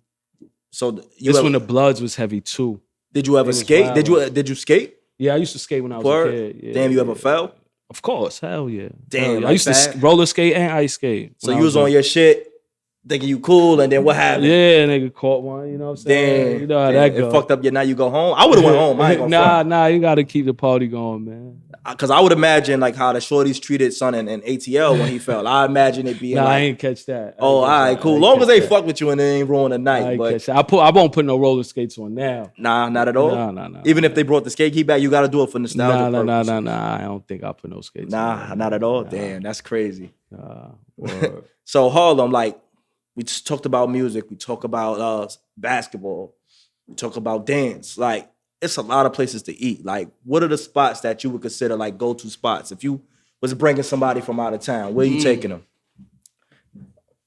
So This when the Bloods was heavy too. did you ever skate? Did you skate? Yeah, I used to skate when I was Word? a kid. Yeah, Damn, you ever fell? Of course, hell yeah. Damn, Hell yeah. like I used that? to roller skate and ice skate. So you was on your shit, thinking you cool, and then what happened? Yeah, nigga caught one. You know what I'm saying? Damn. You know how Damn. that go. It fucked up. Now you go home. I would have went home. I ain't gonna Nah, you gotta keep the party going, man. Because I would imagine like how the shorties treated Son in ATL when he fell. I imagine it being Nah, like, I ain't catch that. oh, all right, cool. Long as they fuck with you and they ain't ruin the night. But I won't put no roller skates on now. nah, not at all. Nah. Even if they brought the skate key back, you got to do it for nostalgia. Nah. I don't think I'll put no skates on. Nah, not at all. Damn, that's crazy. Word. So Harlem, like, we just talked about music. We talk about basketball. We talk about dance. Like, it's a lot of places to eat. Like, what are the spots that you would consider like go-to spots? If you was bringing somebody from out of town, where are you taking them?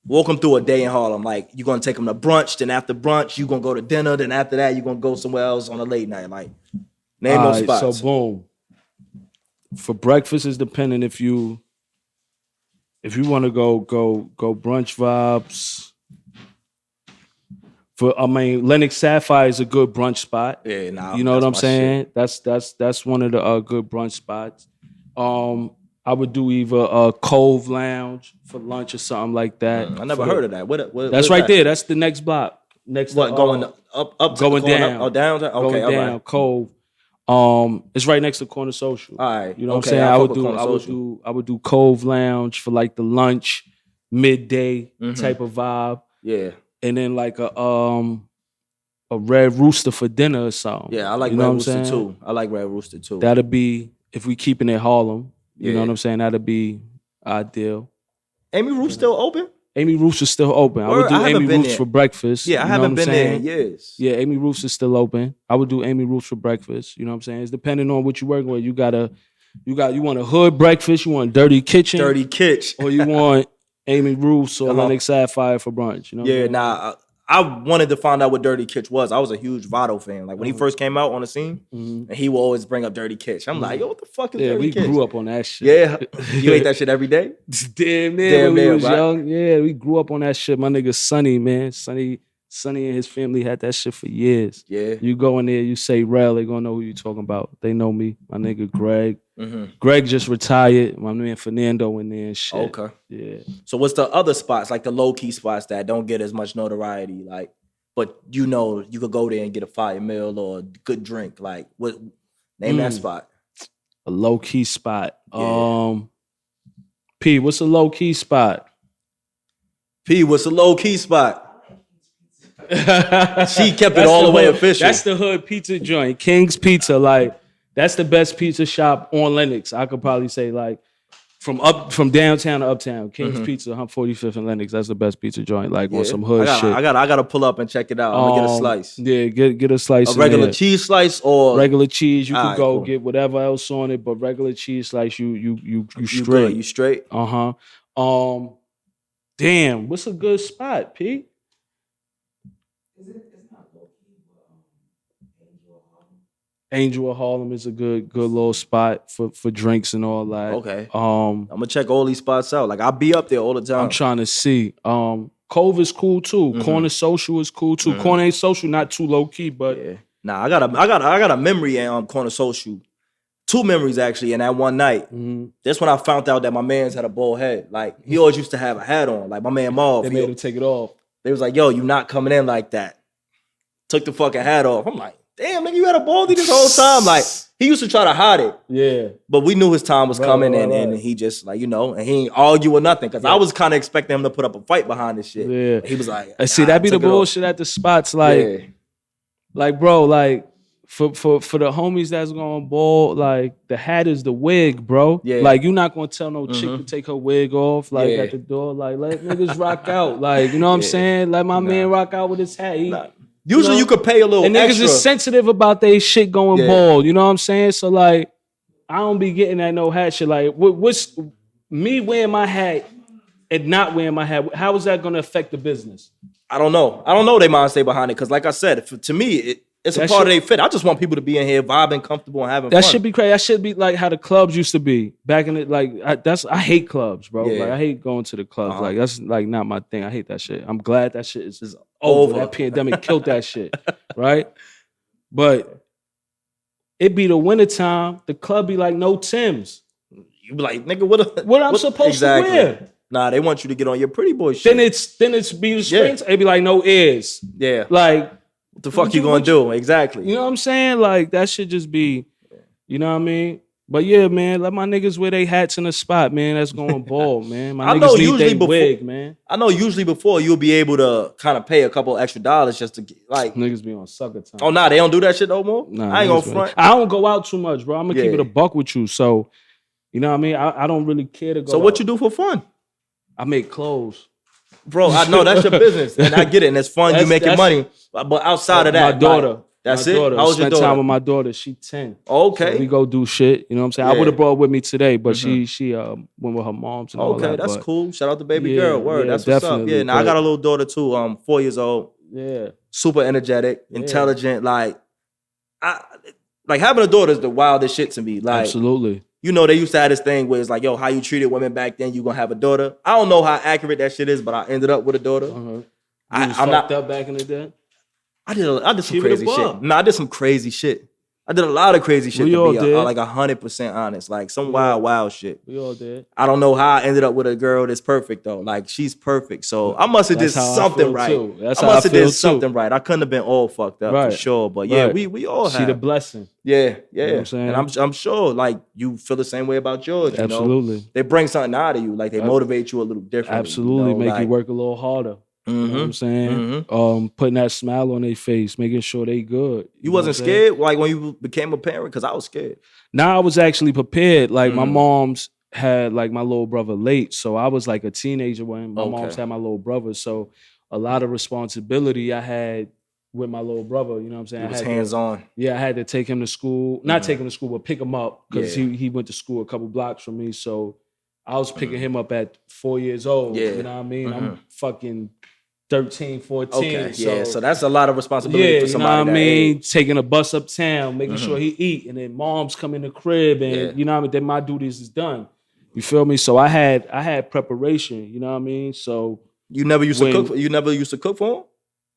Walk them through a day in Harlem. Like, you're going to take them to brunch. Then after brunch, you're going to go to dinner. Then after that, you're going to go somewhere else on a late night. Like, name those spots. So, boom. For breakfast, is dependent if you want to go brunch vibes. Lennox Sapphire is a good brunch spot. Yeah, nah. You know what I'm saying? Shit. That's one of the good brunch spots. I would do either a Cove Lounge for lunch or something like that. I never heard of that. What that's right there. That's the next block. Next what, going up going down. Up, down? Okay, going all down, right. Cove. It's right next to Corner Social. All right. You know okay, what I'm saying? I I would do Cove Lounge for like the lunch, midday type of vibe. Yeah. And then like a Red Rooster for dinner or something. Yeah, I like you know Red what I'm Rooster saying? too. I like Red Rooster too. That'll be, if we keeping it Harlem, you know Yeah. what I'm saying? That'll be ideal. Amy Roof's still open? Amy Roof's is still open. I would do I haven't Amy been Roof's there. for breakfast. Yeah, I you know haven't what been I'm there saying? in years. Yeah, Amy Roof's is still open. I would do Amy Roof's for breakfast. You know what I'm saying? It's depending on what you're working with. You want a hood breakfast, you want a dirty kitchen. Dirty kitch. Or you want Amy Roos or Lennox Sapphire for brunch. You know? Yeah, nah. I wanted to find out what Dirty Kitch was. I was a huge Vado fan. Like when he first came out on the scene, and he would always bring up Dirty Kitch. I'm like, yo, what the fuck is Dirty Kitch? We grew up on that shit. Yeah, you ate that shit every day. Damn near when we was young. Yeah, we grew up on that shit. My nigga Sonny, man, Sonny and his family had that shit for years. Yeah, you go in there, you say Rell, they gonna know who you talking about. They know me. My nigga Greg. Greg just retired. My man Fernando in there and shit. Okay. Yeah. So what's the other spots, like the low-key spots that don't get as much notoriety, like, but you know you could go there and get a fire meal or a good drink? Like, what? Name that spot. A low-key spot. Yeah. P, what's a low-key spot? P, what's a low-key spot? She kept it all the way official. That's the hood pizza joint. King's Pizza. Like, that's the best pizza shop on Lenox. I could probably say, like, from downtown to uptown. King's Pizza, 45th and Lenox. That's the best pizza joint. Like, on some hood shit. I gotta pull up and check it out. I'm gonna get a slice. Yeah, get a slice. A regular cheese slice or regular cheese. You could go get whatever else on it, but regular cheese slice, you straight. You straight. Damn, what's a good spot, P? Angel of Harlem is a good little spot for drinks and all that. Okay. I'm gonna check all these spots out. Like I'll be up there all the time. I'm trying to see. Cove is cool too. Corner Social is cool too. Corner ain't social, not too low key, but yeah. Nah, I got a memory on Corner Social. 2 memories actually in that one night. That's when I found out that my man's had a bald head. Like he always used to have a hat on. Like my man Marv. They made him take it off. They was like, yo, you not coming in like that. Took the fucking hat off. I'm like, damn, nigga, you had a baldy this whole time. Like, he used to try to hide it. Yeah. But we knew his time was coming, and he just, like, you know, and he ain't argue or nothing. Because I was kind of expecting him to put up a fight behind this shit. Yeah. But he was like, I see, that be the bullshit at the spots. Like, like, bro, like, for the homies that's going bald, like, the hat is the wig, bro. Yeah. Like, you're not going to tell no chick to take her wig off, like, at the door. Like, let niggas rock out. Like, you know what I'm saying? Let my man rock out with his hat. Usually you could pay a little extra. And niggas is sensitive about they shit going bald. You know what I'm saying? So, like, I don't be getting that no hat shit. Like, what's me wearing my hat and not wearing my hat? How is that going to affect the business? I don't know. I don't know they mind stay behind it. Because, like I said, to me, it's a part of their fit. I just want people to be in here vibing, comfortable, and having fun. That should be crazy. That should be like how the clubs used to be back in it. Like I hate clubs, bro. Like I hate going to the clubs. Like that's like not my thing. I hate that shit. I'm glad that shit is over. That pandemic killed that shit, right? But it be the wintertime. The club be like no Timbs. You be like, nigga, what I'm supposed to wear? Nah, they want you to get on your pretty boy shit. Then it's be the spring. It be like no ears. Yeah, like. What the fuck you gonna do? Exactly. You know what I'm saying? Like, that should just be, you know what I mean? But yeah, man, let my niggas wear their hats in the spot, man. That's going bald, man. My niggas need their wig, man. I know usually before you'll be able to kind of pay a couple extra dollars just to get, like. Niggas be on sucker time. Oh, nah, they don't do that shit no more? Nah, I ain't gonna front. I don't go out too much, bro. I'm gonna keep it a buck with you. So, you know what I mean? I don't really care to go So what you do for fun? I make clothes. Bro, I know that's your business, and I get it, and it's fun. You making money, but outside of that, my daughter, like, that's it. How old your daughter? Spend time with my daughter. She 10. Okay, so we go do shit. You know what I'm saying? I would have brought her with me today, but she went with her moms and all that. Okay, that's cool. Shout out to baby girl. Word, that's what's up. Yeah, now I got a little daughter too. 4 years old. Yeah, super energetic, intelligent. Like having a daughter is the wildest shit to me. Like, absolutely. You know, they used to have this thing where it's like, yo, how you treated women back then, you gonna have a daughter. I don't know how accurate that shit is, but I ended up with a daughter. I'm not up back in the day. I did some crazy shit. No, I did some crazy shit. I did a lot of crazy shit, to be like 100% honest. Like some wild shit. We all did. I don't know how I ended up with a girl that's perfect though. Like she's perfect. So I must have did something right. I must have did something right. I couldn't have been all fucked up for sure. But yeah, we all have. She the blessing. Yeah. You know what I'm saying? And I'm sure like you feel the same way about yours. Absolutely. You know? They bring something out of you. Like they motivate you a little differently. Absolutely. You know? Make you work a little harder. You know what I'm saying? Putting that smile on their face, making sure they good. You wasn't scared like when you became a parent? Because I was scared. Nah, I was actually prepared. Like my mom's had like my little brother late. So I was like a teenager when my mom's had my little brother. So a lot of responsibility I had with my little brother. You know what I'm saying? He was hands-on. Yeah, I had to take him to school. Not take him to school, but pick him up because he went to school a couple blocks from me. So I was picking him up at 4 years old. Yeah. You know what I mean? I'm fucking 13, 14. Okay, so, yeah. So that's a lot of responsibility yeah, for somebody you know what I that mean? age. Taking a bus uptown, making sure he eat, and then mom's come in the crib, and Yeah. you know what I mean? Then my duties is done. You feel me? So I had preparation. You know what I mean? So You never used to cook. You never used to cook for him.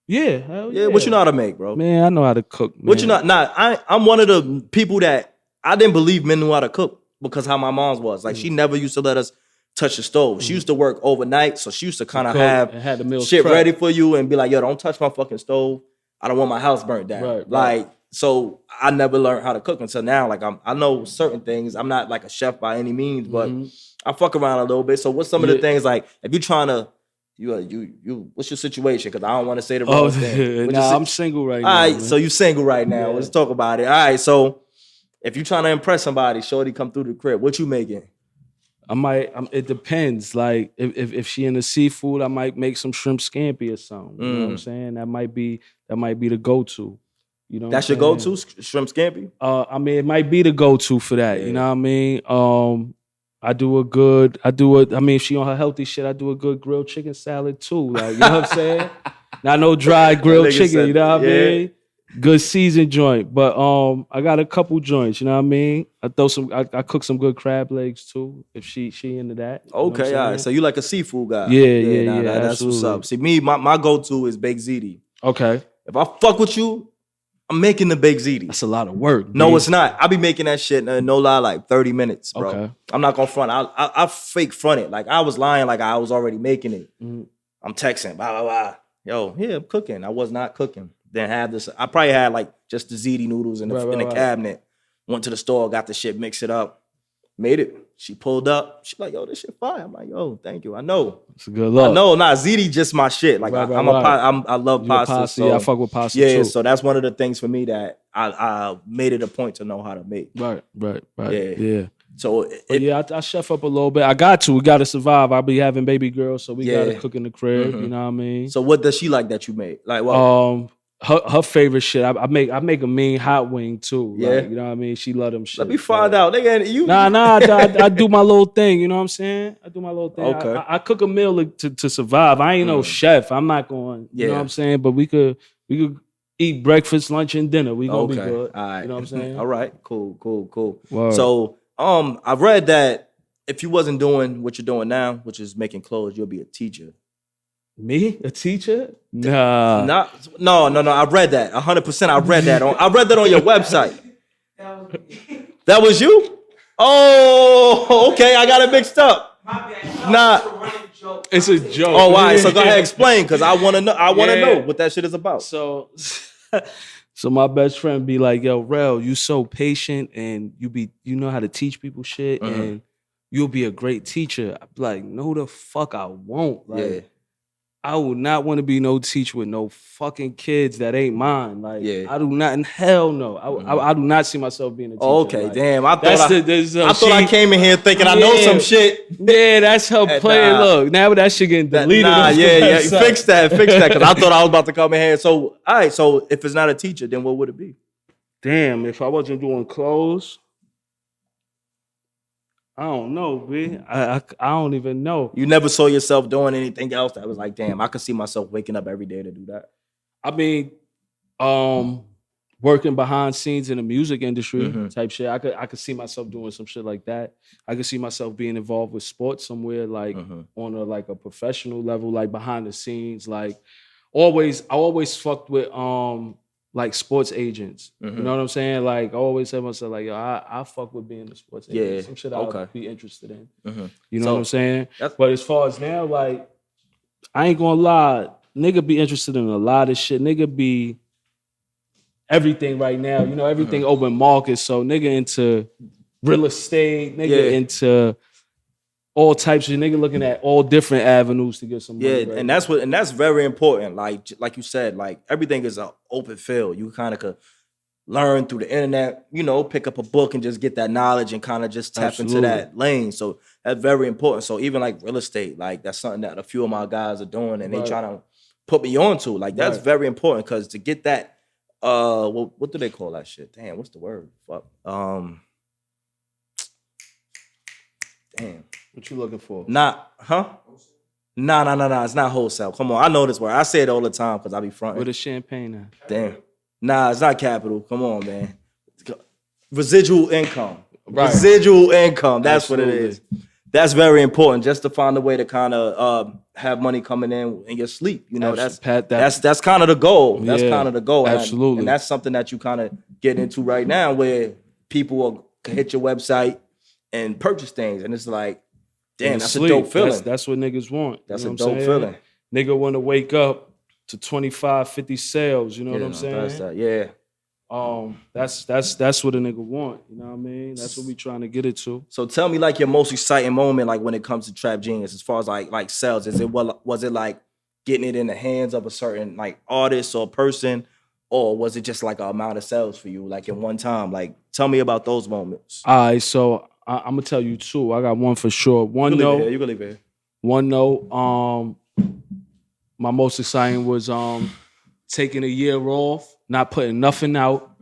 yeah, hell Yeah. What you know how to make, bro? Man, I know how to cook. Man. What you not? Nah, I'm one of the people that I didn't believe men knew how to cook because how my mom's was. Like she never used to let us touch the stove. She used to work overnight, so she used to kind of have the meals shit prepped. ready for you and be like, yo, don't touch my fucking stove. I don't want my house burnt down. Right. Like, so I never learned how to cook until now. Like I know certain things. I'm not like a chef by any means, but I fuck around a little bit. So what's some of the things like if you're trying to you what's your situation? Because I don't want to say the wrong thing. Nah, I'm single right now. All right, man. so you single right now. Yeah. Let's talk about it. All right, so if you're trying to impress somebody, shorty come through the crib. What you making? It depends. Like if she into seafood, I might make some shrimp scampi or something. You know what I'm saying? That might be the go-to. You know, That's your go-to, shrimp scampi? I mean, it might be the go-to for that. Yeah. You know what I mean? I mean, if she on her healthy shit, I do a good grilled chicken salad too. Like, you know what I'm saying? Not no dry grilled Nigga chicken, said, you know what I yeah. mean? Good seasoned joint. But I got a couple joints, you know what I mean? I cook some good crab legs too, if she into that. You know what I'm Okay, all right. saying? So you like a seafood guy? Yeah, That's what's absolutely. up. See, me, my go-to is baked ziti. Okay. If I fuck with you, I'm making the baked ziti. That's a lot of work. No, B. it's not. I be making that shit, no lie, like 30 minutes, bro. Okay. I'm not gonna front. I fake front it. Like I was lying like I was already making it. I'm texting, blah, blah, blah. Yo, yeah, I'm cooking. I was not cooking. Then had this, I probably had like just the ziti noodles in the cabinet. Went to the store, got the shit, mixed it up, made it. She pulled up. She like, yo, this shit fire. I'm like, yo, thank you. I know. It's a good look. I know, ziti just my shit. Like I love pasta. So, yeah, I fuck with pasta yeah, too. so that's one of the things for me that I made it a point to know how to make. Right. Yeah. So I chef up a little bit. I got to. We got to survive. I'll be having baby girls, so we got to cook in the crib. You know what I mean? So what does she like that you made? Like what? Her favorite shit. I make a mean hot wing too. Yeah. Like, you know what I mean? She love them shit. Let me find out. Nigga, you Nah. I do my little thing. You know what I'm saying? I do my little thing. Okay. I cook a meal to survive. I ain't no chef. I'm not going. You know what I'm saying? But we could eat breakfast, lunch, and dinner. We gonna be good. All right. You know what I'm saying? All right. Cool. Word. So I read that if you wasn't doing what you're doing now, which is making clothes, you'll be a teacher. Me? A teacher? Nah. No. I read that 100%. I read that on your website. That was you? Oh, okay. I got it mixed up. My bad. Nah. It's a joke. Oh, all right. So go ahead, explain, because I want to know. I want to know what that shit is about. So my best friend be like, "Yo, Rell, you so patient and you know how to teach people shit and you'll be a great teacher." I be like, "No, the fuck I won't." Like, I would not want to be no teacher with no fucking kids that ain't mine. Like, I do not, in hell no. I do not see myself being a teacher. Okay, like, damn. I thought I came in here thinking I know some shit. Yeah, that's her play. Look, now that shit getting deleted. Fix that. Because I thought I was about to come in here. So, all right. So, if it's not a teacher, then what would it be? Damn, if I wasn't doing clothes, I don't know, B. I don't even know. You never saw yourself doing anything else that was like, damn, I could see myself waking up every day to do that. I mean, working behind scenes in the music industry type shit. I could see myself doing some shit like that. I could see myself being involved with sports somewhere, like on a professional level, like behind the scenes. Like I always fucked with like sports agents. You know what I'm saying? Like I always said myself, like, yo, I fuck with being a sports agent. Yeah. Some shit I'd be interested in. You know So, what I'm saying? But as far as now, like, I ain't gonna lie, nigga be interested in a lot of shit. Nigga be everything right now. You know, everything open market. So nigga into real estate, nigga into all types of nigga looking at all different avenues to get some money. Yeah, and that's very important. Like you said, like everything is an open field. You kind of could learn through the internet, you know, pick up a book and just get that knowledge and kind of just tap into that lane. So that's very important. So even like real estate, like that's something that a few of my guys are doing and they trying to put me on to. Like that's very important because to get that, what do they call that shit? Damn, what's the word? Fuck. Damn. What you looking for? Nah, it's not wholesale. Come on, I know this word. I say it all the time because I be fronting. With a champagne at? Damn. Nah, it's not capital. Come on, man. Residual income. Right. Residual income. That's Absolutely. What it is. That's very important, just to find a way to kind of have money coming in your sleep. You know, that's kind of the goal. That's kind of the goal. Absolutely. And that's something that you kind of get into right now, where people will hit your website and purchase things, and it's like, damn, that's a dope feeling. That's what niggas want. That's a dope feeling. Nigga want to wake up to 25, 50 sales. You know what I'm saying? Yeah. That's what a nigga want. You know what I mean? That's what we trying to get it to. So tell me, like, your most exciting moment, like when it comes to Trap Genius, as far as like sales. Was it like getting it in the hands of a certain like artist or person, or was it just like an amount of sales for you, like in one time? Like, tell me about those moments. All right, so I'm gonna tell you two. I got one for sure. One note. You can leave it here. One note. My most exciting was taking a year off, not putting nothing out,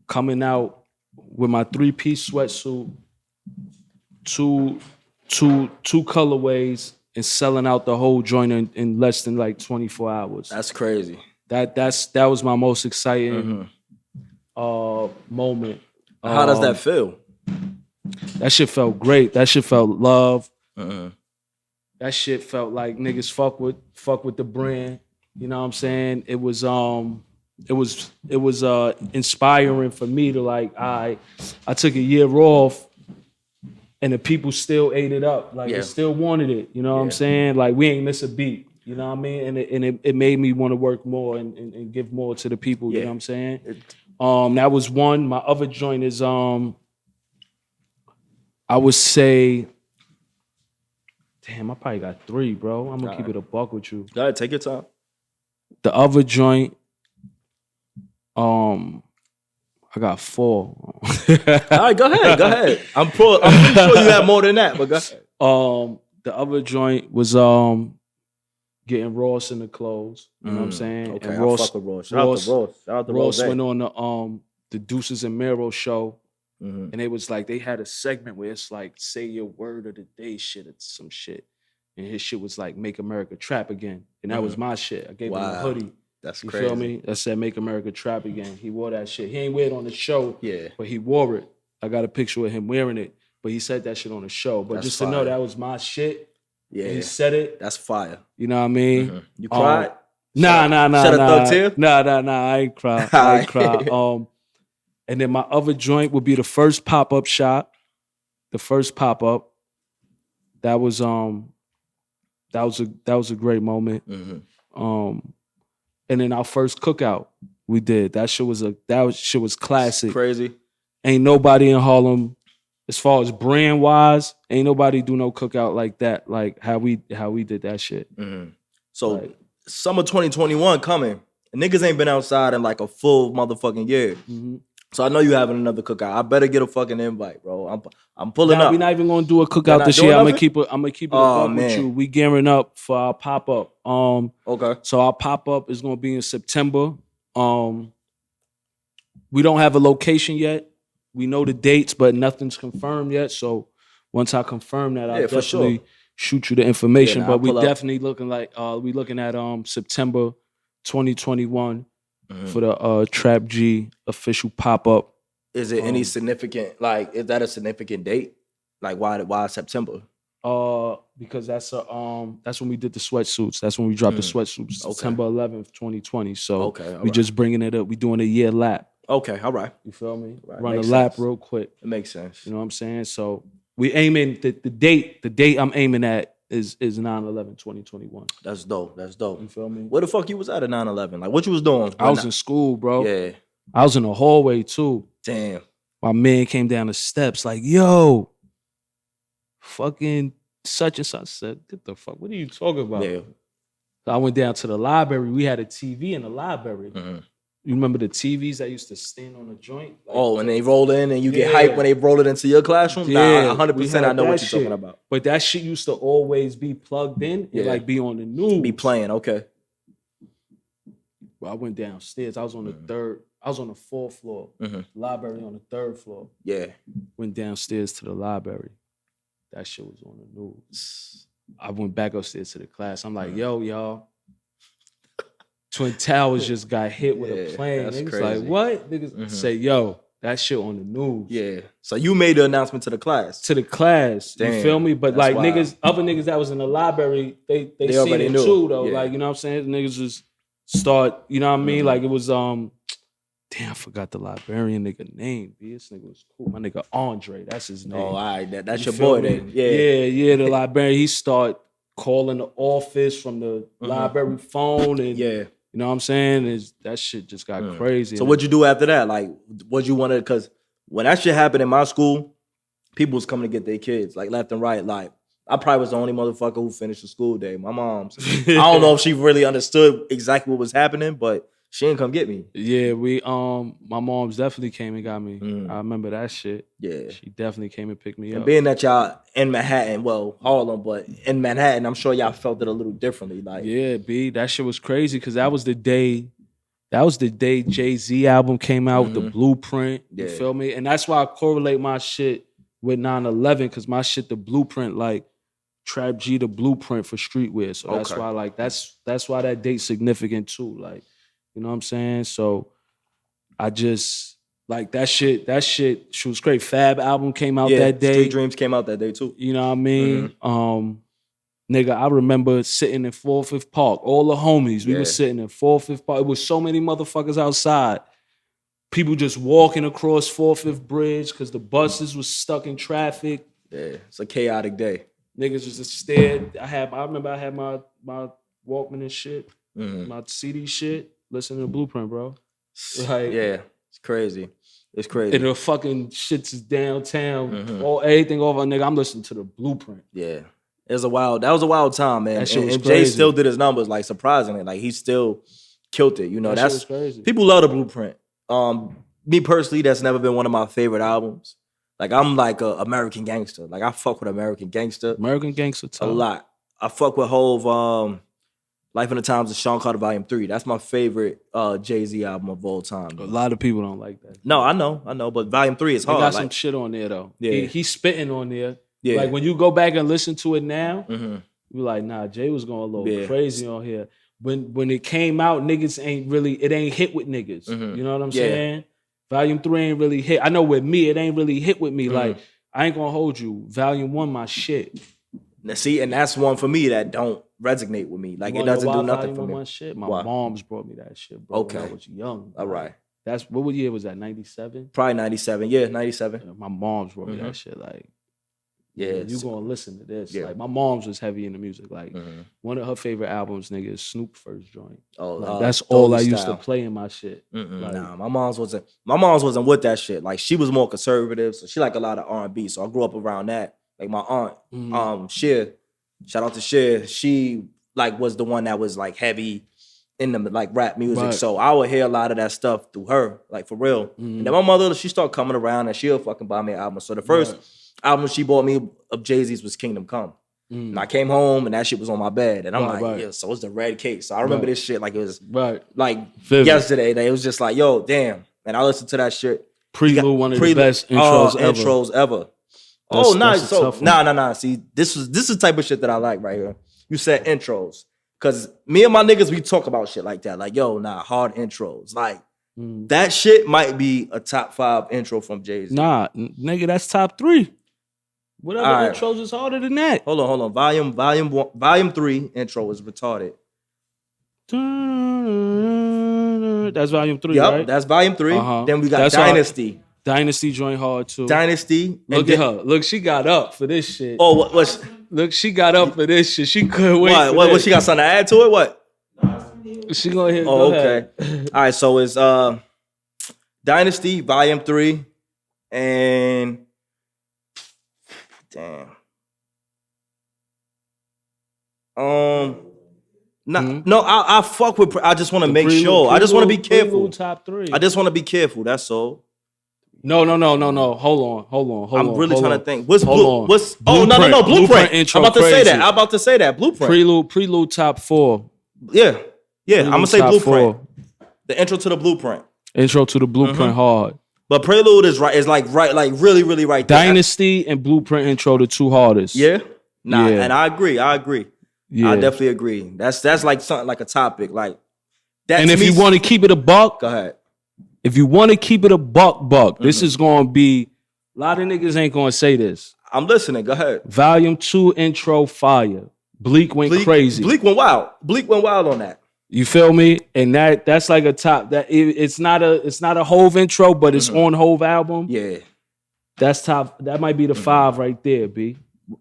coming out with my 3-piece sweatsuit, two colorways, and selling out the whole joint in less than like 24 hours. That's crazy. That was my most exciting moment. How does that feel? That shit felt great. That shit felt love. That shit felt like niggas fuck with the brand. You know what I'm saying? It was inspiring for me to like, I took a year off and the people still ate it up. Like they still wanted it. You know what I'm saying? Like we ain't miss a beat. You know what I mean? And it made me want to work more and give more to the people. You know what I'm saying? That was one. My other joint is I would say, damn, I probably got 3, bro. I'm gonna keep it a buck with you. Go ahead, take your time. The other joint, I got 4. All right, go ahead. I'm pretty sure you have more than that, but go ahead. The other joint was getting Ross in the clothes. You know what I'm saying? Okay, and Ross, I fuck with Ross. Shout out to Ross. Ross went on the Deuces and Mero show. And it was like they had a segment where it's like say your word of the day shit or some shit. And his shit was like make America trap again. And that was my shit. I gave him a hoodie. That's you crazy. You feel me? That said make America trap again. He wore that shit. He ain't wear it on the show, yeah, but he wore it. I got a picture of him wearing it. But he said that shit on the show. But that's just fire. To know that was my shit. Yeah. He said it. That's fire. You know what I mean? You cried? Nah. Shed a thug tear? Nah. I ain't cry. I ain't cry. And then my other joint would be the first pop-up shop. The first pop-up. That was a great moment. And then our first cookout we did. That shit was classic. Crazy. Ain't nobody in Harlem, as far as brand wise, ain't nobody do no cookout like that. Like how we did that shit. So like, summer 2021 coming. Niggas ain't been outside in like a full motherfucking year. So I know you having another cookout. I better get a fucking invite, bro. I'm pulling up. We're not even gonna do a cookout this year. I'm gonna keep it up with you. We gearing up for our pop up. Okay. So our pop up is gonna be in September. We don't have a location yet. We know the dates, but nothing's confirmed yet. So once I confirm that, I'll definitely shoot you the information. But we definitely looking at September 2021. For the Trap G official pop-up. Is it any significant, like, is that a significant date? Like, why September? Because that's when we did the sweatsuits. That's when we dropped the sweatsuits. September 11th, 2020. So we just bringing it up. We doing a year lap. Okay, all right. You feel me? Right. Run a lap real quick. It makes sense. You know what I'm saying? So we aiming, the date I'm aiming at is 9/11/2021. That's dope. You feel me? Where the fuck you was at 9/11? Like, what you was doing? I was in school, bro. Yeah. I was in the hallway too. Damn. My man came down the steps like, yo, fucking such and such. I said, get the fuck, what are you talking about? Yeah. So I went down to the library. We had a TV in the library. You remember the TVs that used to stand on the joint? Like, when they roll in and you get hyped when they roll it into your classroom? Yeah. 100% I know what you're talking about. But that shit used to always be plugged in and like be on the news. Be playing, okay. Well, I went downstairs. I was on the 4th floor. Library on the 3rd floor. Yeah. Went downstairs to the library. that shit was on the news. I went back upstairs to the class. I'm like, yo, y'all. Twin Towers just got hit with a plane. That's Niggas crazy. like, what? Niggas say, yo, that shit on the news. Yeah. So you made the announcement to the class. To the class. Damn, you feel me? But that's like wild. niggas, other niggas that was in the library, they seen already it knew. too, though. Yeah. Like, you know what I'm saying? Niggas just start, you know what I mean? Like it was damn, I forgot the librarian nigga name. B. This nigga was cool. My nigga Andre, that's his name. Oh, all right. That's You your feel boy me? then. Yeah. Yeah, the librarian, he start calling the office from the library phone and Yeah. you know what I'm saying? That shit just got crazy. So what'd you do after that? Like, what you wanted? Because when that shit happened in my school, people was coming to get their kids, like left and right. Like, I probably was the only motherfucker who finished the school day. My mom's. I don't know if she really understood exactly what was happening, but she didn't come get me. Yeah, my mom's definitely came and got me. I remember that shit. Yeah. She definitely came and picked me And up. being that y'all in Manhattan, well, Harlem, but in Manhattan, I'm sure y'all felt it a little differently. Like, Yeah, B, that shit was crazy because that was the day Jay-Z album came out with the Blueprint. You Yeah. feel me? And that's why I correlate my shit with 9/11 because my shit, the Blueprint, like Trap G, the Blueprint for streetwear. So that's Okay. why, like, that's why that date's significant too. Like, you know what I'm saying? So I just like that shit. She was great. Fab album came out that day. Street Dreams came out that day too. You know what I mean? Nigga, I remember sitting in 4th Fifth Park. All the homies, we Yeah. were sitting in 4th Fifth Park. It was so many motherfuckers outside. People just walking across 4th Fifth Bridge because the buses was stuck in traffic. Yeah, it's a chaotic day. Niggas was just stared. I remember I had my Walkman and shit, my CD shit, listening to Blueprint, bro. Like, Yeah, it's crazy. It's crazy. and the fucking shits is downtown. Everything over, nigga. I'm listening to the Blueprint. Yeah. That was a wild time, man. That shit was and Jay crazy. still did his numbers, like surprisingly. Like he still killed it. You know, That shit that's was crazy. people love the Blueprint. Me personally, that's never been one of my favorite albums. Like I'm like a American Gangster. Like I fuck with American Gangster American Gangster a tough. lot. I fuck with Hove, Life in the Times of Sean Carter Volume 3. That's my favorite Jay-Z album of all time. A lot of people don't like that. No, I know, but Volume 3 is They hard. got some Like, shit on there though. Yeah. He's spitting on there. Yeah. Like when you go back and listen to it now, you're like, nah, Jay was going a little crazy on here. When it came out, niggas it ain't hit with niggas. You know what I'm saying? Volume 3 ain't really hit. I know with me, it ain't really hit with me. Like, I ain't gonna hold you. Volume 1, my shit. Now, see, and that's one for me that don't resonate with me. Like it doesn't do nothing for me. My shit. My Why? mom's brought me that shit, bro. Okay. When I was young. All right. That's what year was that? 97? Probably 97. Yeah, 97. My mom's brought me that shit. Like, Yeah. you gonna listen to this. Yeah. Like my mom's was heavy into music. Like one of her favorite albums, nigga, is Snoop First Joint. Oh, Like, that's all I Doggy used to Style. play in my shit. Like, Nah, my mom's wasn't with that shit. Like she was more conservative, so she like a lot of R&B. So I grew up around that. Like my aunt, Cher, shout out to Cher. She like was the one that was like heavy in the like rap music. Right. So I would hear a lot of that stuff through her, like for real. And then my mother, she started coming around and she'll fucking buy me an album. So the first album she bought me of Jay-Z's was Kingdom Come. And I came home and that shit was on my bed. And I'm like, yeah, so it's the red cake. So I remember this shit like it was like yesterday. That it was just like, yo, damn. And I listened to that shit. Prelude, one of the best intros ever. Oh, nice. That's a So tough one. nah. See, this is the type of shit that I like right here. You said intros. Cause me and my niggas, we talk about shit like that. Like, yo, nah, hard intros. Like that shit might be a top 5 intro from Jay-Z. Nah, nigga, that's top 3. What other All right. intros is harder than that? Hold on. Volume 3 intro is retarded. That's volume 3, Yep, right? that's volume 3. Then we got That's Dynasty. Dynasty joint hard too. Dynasty. Look at her. Look, she got up for this shit. Oh, what's Look, she got up for this shit. She couldn't wait. for what this. she got something to add to it? What? She gonna hit. Oh, go okay. ahead. All right, so it's Dynasty Volume 3 and damn. No, I fuck with. I just want to make sure. I just want to be careful. Top 3. I just want to be careful. That's all. No. Hold on. I'm really trying to think. What's Hold on. What's? Oh no, Blueprint. Blueprint intro I'm about to say crazy. that. I'm about to say that. Blueprint. Prelude top 4. Yeah. I'm gonna say top Blueprint. 4. The intro to the Blueprint. Intro to the Blueprint hard. But Prelude is right. Is like really right there. Dynasty and Blueprint Intro, the two hardest. Yeah. Nah, Yeah. and I agree. Yeah. I definitely agree. That's like something like a topic. Like that. And if you want to keep it a buck, go ahead. If you want to keep it a buck, this Mm-hmm. is gonna be a lot of niggas ain't gonna say this. I'm listening. Go ahead. Volume 2 intro fire. Bleak went crazy. Bleak went wild. Bleak went wild on that. You feel me? And that's like a top. It's not a Hove intro, but it's on Hove album. Yeah. That's top. That might be the 5 right there, B.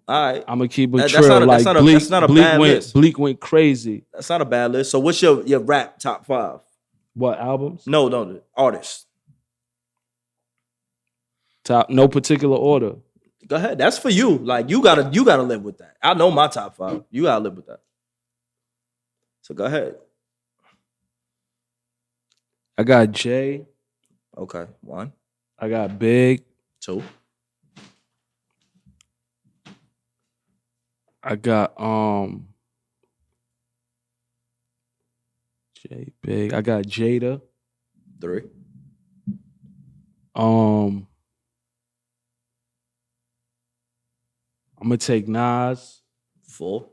All right. I'm gonna keep it That's trill. not a bad list. Bleak went crazy. That's not a bad list. So what's your rap top 5? What albums? No, the artists. Top, no particular order. Go ahead. That's for you. Like you gotta live with that. I know my top 5. You gotta live with that. So go ahead. I got Jay. Okay. 1. I got Big. 2. I got Jay Big. I got Jada. 3. I'm gonna take Nas. 4.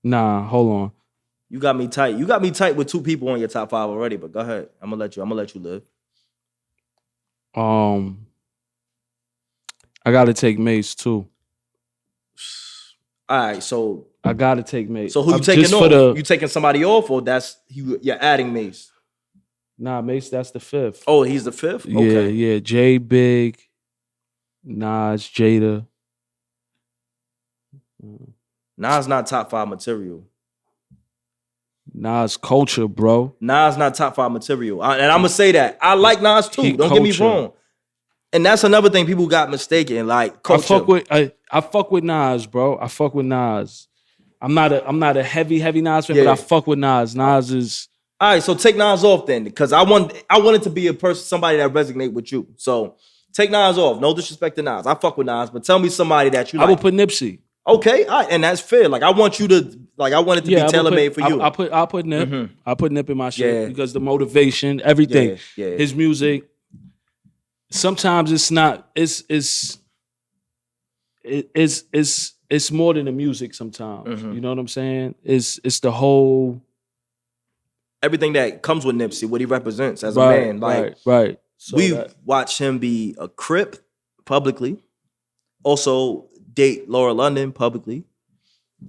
Nah, hold on. You got me tight. You got me tight with 2 people on your top 5 already, but go ahead. I'm gonna let you live. I gotta take Mace too. All right, so I gotta take Mace. So who you taking off? You taking somebody off, or you're adding Mace? Nah, Mace, that's the 5th. Oh, he's the 5th? Okay. Yeah. Jay Big, Nas, Jada. Nas not top 5 material. Nas culture, bro. Nas not top 5 material. And I'm gonna say that. I like Nas too. Don't get me wrong. And that's another thing people got mistaken. Like culture. I fuck with Nas, bro. I fuck with Nas. I'm not a heavy Nas fan, but I fuck with Nas. Nas is all right. So take Nas off then, because I want it to be a person, somebody that resonate with you. So take Nas off. No disrespect to Nas. I fuck with Nas, but tell me somebody that you like. I would put Nipsey. Okay, all right, and that's fair. Like I want you to, I want it to be tailor made for you. I'll put Nip. Mm-hmm. I'll put Nip in my shit because the motivation, everything, his music. Sometimes it's not. It's more than the music. Sometimes you know what I'm saying. It's the whole everything that comes with Nipsey, what he represents as a man. Like right. So we watched him be a Crip publicly, also date Laura London publicly,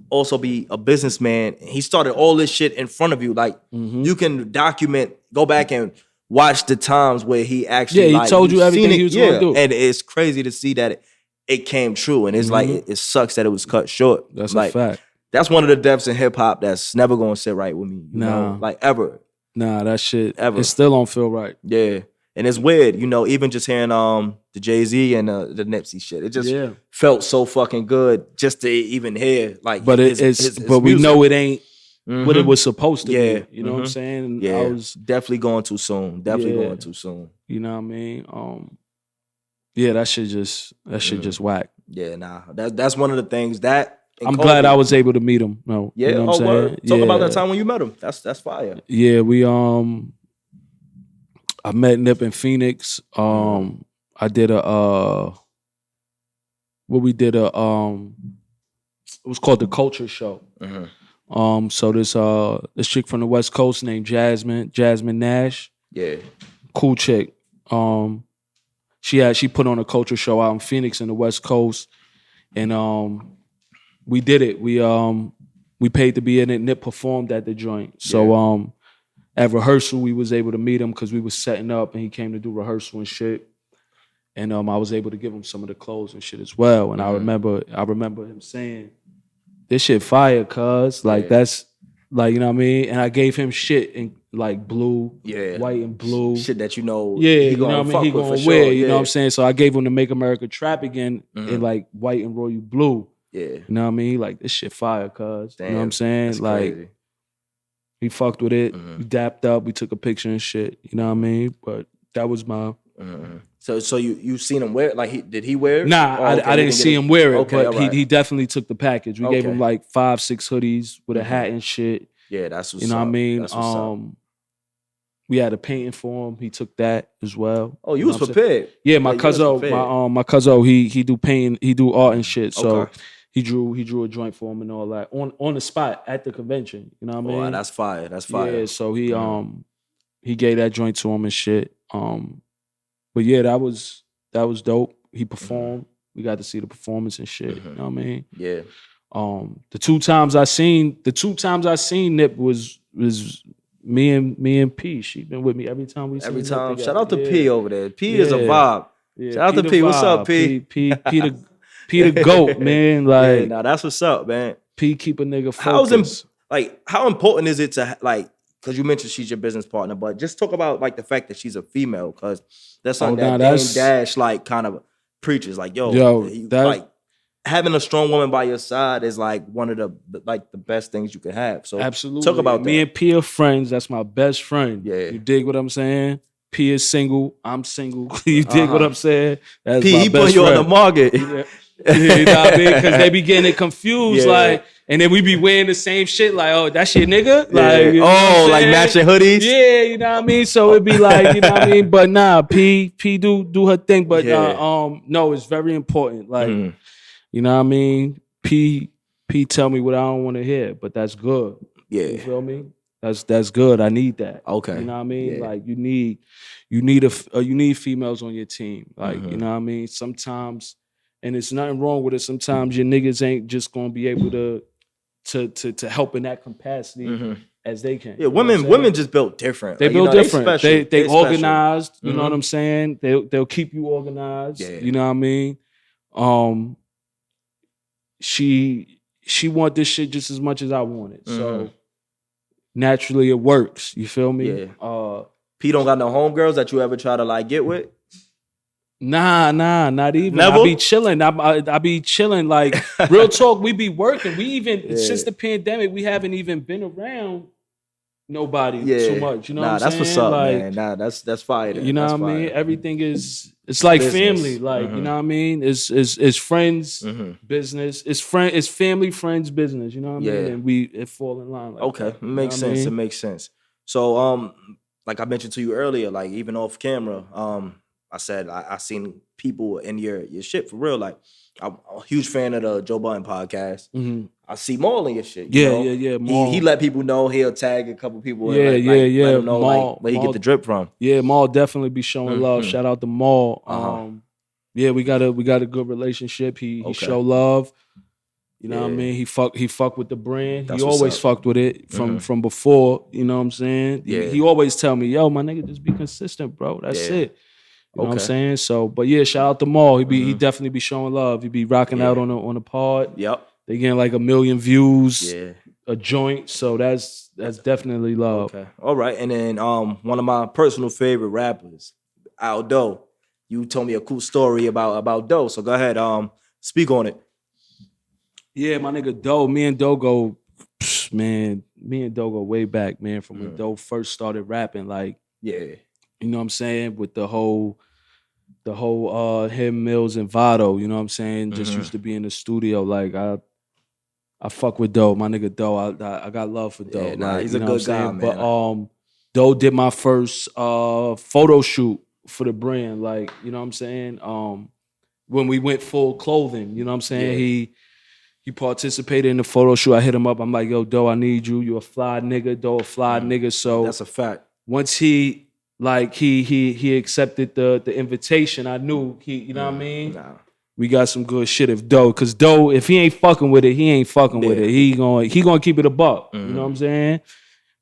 also be a businessman. He started all this shit in front of you. Like you can document, go back and watch the times where he actually he told you everything he was gonna do. And it's crazy to see that it came true. And it's like it sucks that it was cut short. That's like, a fact. That's one of the depths in hip hop that's never gonna sit right with me. You know? Like ever. Nah, that shit ever. It still don't feel right. Yeah. And it's weird, you know, even just hearing the Jay-Z and the Nipsey shit. It just felt so fucking good just to even hear. Like, but we know it ain't what it was supposed to be. You know what I'm saying? Yeah, I was definitely going too soon. Going too soon. You know what I mean? That shit just whack. Yeah, nah. That's one of the things that I'm glad I was able to meet him. No, yeah. You know what I'm saying? Talk about that time when you met him. That's fire. Yeah, we I met Nip in Phoenix. I did it was called the Culture Show. So this chick from the West Coast named Jasmine Nash. Yeah. Cool chick. She put on a culture show out in Phoenix in the West Coast. And we did it. We paid to be in it. Nip performed at the joint. So at rehearsal, we was able to meet him because we was setting up and he came to do rehearsal and shit. And I was able to give him some of the clothes and shit as well. And I remember him saying, "This shit fire, cuz." Like that's like, you know what I mean? And I gave him shit in like blue, white and blue. Shit that you know he gonna wear, sure. You know what I'm saying? So I gave him the Make America Trap Again in like white and royal blue. Yeah. You know what I mean? Like, this shit fire, cuz. You know what I'm saying? That's like crazy. He fucked with it. We dapped up. We took a picture and shit. You know what I mean? But that was my. So you seen him wear? Like, did he wear it? Nah, I didn't see him wear it. Okay, but he definitely took the package. We gave him like 5-6 hoodies with a hat and shit. Yeah, that's what's you know up. what I mean. That's what's up. we had a painting for him. He took that as well. Oh, you was prepared. Yeah, my cousin, my cousin, he do painting, he do art and shit. So he drew a joint for him and all that on the spot at the convention. You know what I mean? Oh, that's fire. That's fire. Yeah, so he gave that joint to him and shit. But yeah, that was dope. He performed. We got to see the performance and shit. You know what I mean? Yeah. The two times I seen Nip was me and P. She been with me every time we every seen time. Nip Shout out to together. P over there. P is a vibe. Yeah, shout out to P. What's up, P? P the GOAT, man. Like, yeah, nah, that's what's up, man. P keep a nigga focused. How important is it to like? Because you mentioned she's your business partner, but just talk about like the fact that she's a female, because that's something that Dame Dash like kind of preaches. Like, like having a strong woman by your side is like one of the best things you can have. So absolutely, talk about that. Me and P are friends. That's my best friend. Yeah, you dig what I'm saying? P is single. I'm single. You dig what I'm saying? That's P, my he best put you friend. on the market. Yeah. You know what I mean? Because they be getting it confused, like, and then we be wearing the same shit, like, oh, that's your nigga? Like, you know like matching hoodies? Yeah, you know what I mean? So it'd be like, you know what I mean? But nah, P do her thing, but no, it's very important. Like, you know what I mean? P tell me what I don't want to hear, but that's good. Yeah. You feel me? That's good. I need that. Okay. You know what I mean? Yeah. Like, you need females on your team. Like, you know what I mean? Sometimes, and it's nothing wrong with it. Sometimes your niggas ain't just gonna be able to help in that capacity as they can. Yeah, women just built different. They built different. They organized. Special. You know what I'm saying? They'll keep you organized. Yeah. You know what I mean? She want this shit just as much as I want it. So naturally it works. You feel me? Yeah. P don't got no homegirls that you ever try to like get with? Nah, not even. Never? I be chilling. I be chilling. Like, real talk, we be working. We even, since the pandemic, we haven't even been around nobody too much. You know what I'm saying? That's what's up, like, man. Nah, that's fire. You know what I mean? Everything it's like business. Family. Like, you know what I mean? It's friends, business. It's family, friends, business. You know what I mean? And it fall in line. Like okay, that, it makes sense. I mean? It makes sense. So, like I mentioned to you earlier, like even off camera, I said I seen people in your shit for real. Like, I'm a huge fan of the Joe Budden podcast. I see Maul in your shit. You know? Yeah. Maul. He let people know. He'll tag a couple people. Yeah. Let them know Maul, where he get the drip from. Yeah, Maul definitely be showing love. Shout out to Maul. Yeah, we got a good relationship. He show love. You know what I mean? He fuck with the brand. He always fucked with it from before. You know what I'm saying? Yeah. He always tell me, yo, my nigga, just be consistent, bro. That's it. You know what I'm saying? So, but yeah, shout out to Maul. He definitely be showing love. He be rocking out on the pod. Yep. They getting like 1 million views. Yeah. A joint. So that's definitely love. Okay. All right. And then one of my personal favorite rappers, Al Doe. You told me a cool story about Doe. So go ahead. Speak on it. Yeah, my nigga Doe. Me and Doe go way back, man, from when Doe first started rapping. Like, you know what I'm saying? With the whole him, Mills, and Vado, you know what I'm saying? Just used to be in the studio. Like, I fuck with Doe, my nigga Doe. I got love for Doe. Yeah, he's a good guy, man. But Doe did my first photo shoot for the brand. Like, you know what I'm saying? When we went full clothing, you know what I'm saying? Yeah. He participated in the photo shoot. I hit him up. I'm like, yo, Doe, I need you. You a fly nigga. Doe a fly nigga. So that's a fact. Once he accepted the invitation, I knew you know what I mean? Nah. We got some good shit if Doe, if he ain't fucking with it, he ain't fucking with it. He gonna keep it a buck. You know what I'm saying?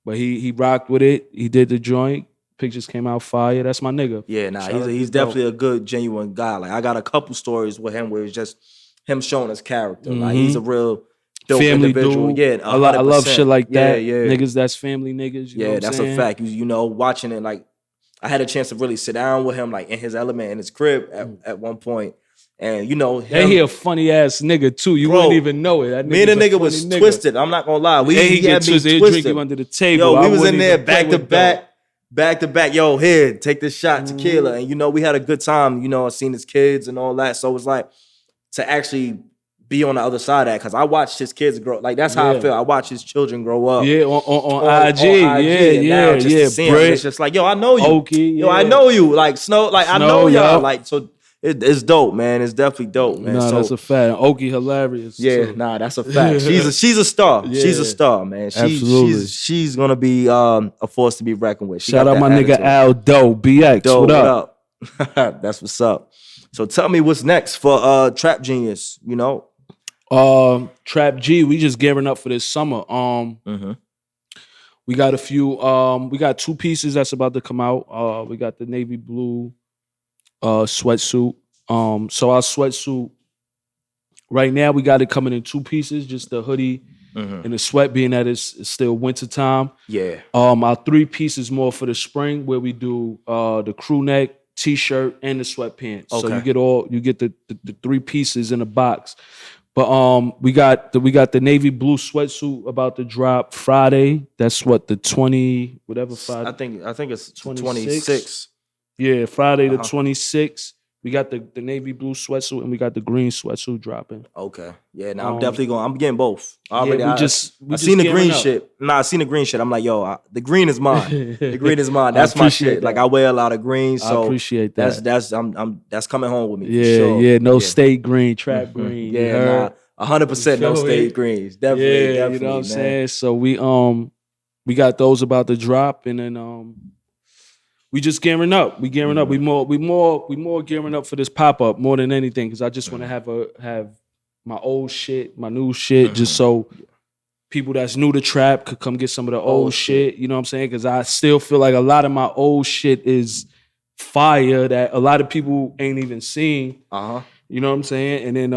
But he rocked with it. He did the joint. Pictures came out fire. That's my nigga. Yeah, he's definitely a good, genuine guy. Like, I got a couple stories with him where it's just him showing his character. Like, he's a real dope family individual. Dude. Yeah, 100%. I love shit like that. Yeah. Niggas that's family niggas. You know what that's I'm saying? a fact. You know, watching it, like, I had a chance to really sit down with him, like, in his element, in his crib at one point. And, you know, and he a funny ass nigga too. You wouldn't even know it. That me and the nigga was twisted. I'm not gonna lie. He had me twisted. Drink you under the table. Yo, we was in there back to back. Yo, here, take this shot, tequila. And, you know, we had a good time, you know, seeing his kids and all that. So it was like, to actually be on the other side of that, because I watched his kids grow. Like that's how I feel. I watch his children grow up. Yeah, on IG. And now just to see him, it's just like, yo, I know you. Okie, yo, I know you. Like Snow, like I know y'all. Like so, it's dope, man. It's definitely dope, man. Nah, so, that's a fact. Okie hilarious. Yeah, too. nah, that's a fact. She's a star. Yeah. She's a star, man. Absolutely. She's gonna be a force to be reckoned with. Shout out my nigga Al Doe BX. Doe, what up? That's what's up. So tell me what's next for Trap Genius. You know, Trap G. We just gearing up for this summer. We got a few. We got 2 pieces that's about to come out. We got the navy blue sweatsuit. So our sweatsuit right now we got it coming in 2 pieces. Just the hoodie and the sweat, being that it's still winter time. Yeah. Our 3 pieces more for the spring, where we do the crew neck, t-shirt, and the sweatpants. Okay. So you get the 3 pieces in a box. But we got the navy blue sweatsuit about to drop Friday. That's what, the 20 whatever Friday. I think it's 26. Yeah, Friday the 26th. We got the navy blue sweatsuit and we got the green sweatsuit dropping. Okay. Yeah, now I'm definitely going. I'm getting both. I seen the green shit. Nah, I seen the green shit. I'm like, yo, the green is mine. The green is mine. That's my shit. That. Like I wear a lot of green, so I appreciate that. That's coming home with me. Yeah, for sure. yeah. No state green, trap green. Yeah, nah, 100% no state greens. Definitely, you know what I'm saying? So we got those about to drop, and then we just gearing up. We gearing up. We more gearing up for this pop-up more than anything, because I just want to have my old shit, my new shit, just so people that's new to trap could come get some of the old shit. You know what I'm saying? Because I still feel like a lot of my old shit is fire that a lot of people ain't even seen. You know what I'm saying? And then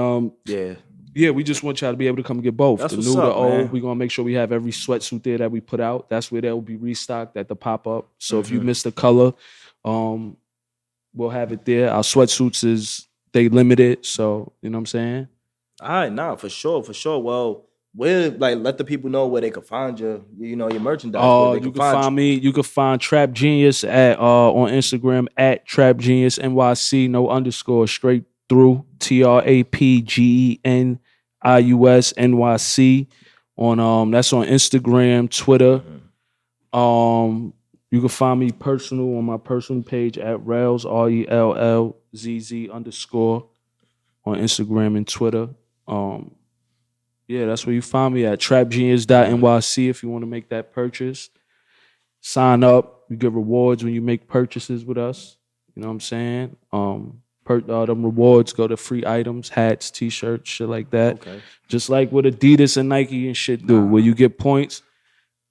yeah, we just want y'all to be able to come get both. That's the what's new, up, the old. man. We're going to make sure we have every sweatsuit there that we put out. That's where they'll be restocked at the pop-up. So if you missed the color, we'll have it there. Our sweatsuits they limited. So, you know what I'm saying? All right, nah, for sure. Well, where, like, let the people know where they can find your merchandise. You can find me. You can find Trap Genius at on Instagram at Trap Genius NYC, no underscore, straight through TRAPGENIUS NYC on that's on Instagram, Twitter. You can find me personal on my personal page at RELLZ RELLZZ _ on Instagram and Twitter. Yeah, that's where you find me at trapgenius.nyc if you want to make that purchase. Sign up. You get rewards when you make purchases with us. You know what I'm saying? Them rewards go to free items, hats, t-shirts, shit like that. Okay. Just like what Adidas and Nike and shit do, where you get points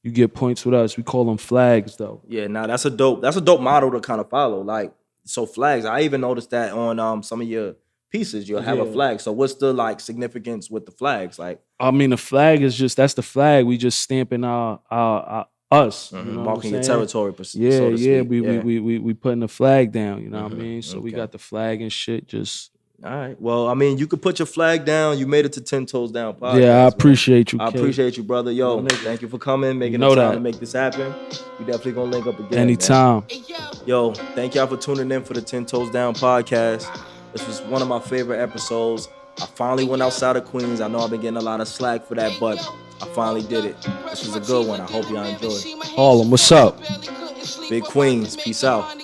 with us. We call them flags, though. Yeah, that's a dope model to kind of follow. Like, so flags, I even noticed that on some of your pieces, you'll have a flag. So what's the like significance with the flags? Like, I mean, the flag is that's the flag. We just stamping our us, you know, marking your territory. We putting the flag down. You know what I mean? So we got the flag and shit. Just all right. Well, I mean, you could put your flag down. You made it to 10 Toes Down podcast. Yeah, I appreciate you. I appreciate you, brother. Yo, thank you for coming, making the time to make this happen. We definitely gonna link up again anytime. Man. Yo, thank y'all for tuning in for the 10 Toes Down podcast. This was one of my favorite episodes. I finally went outside of Queens. I know I've been getting a lot of slack for that, but I finally did it. This was a good one. I hope y'all enjoyed. Harlem, what's up? Big Queens. Peace out.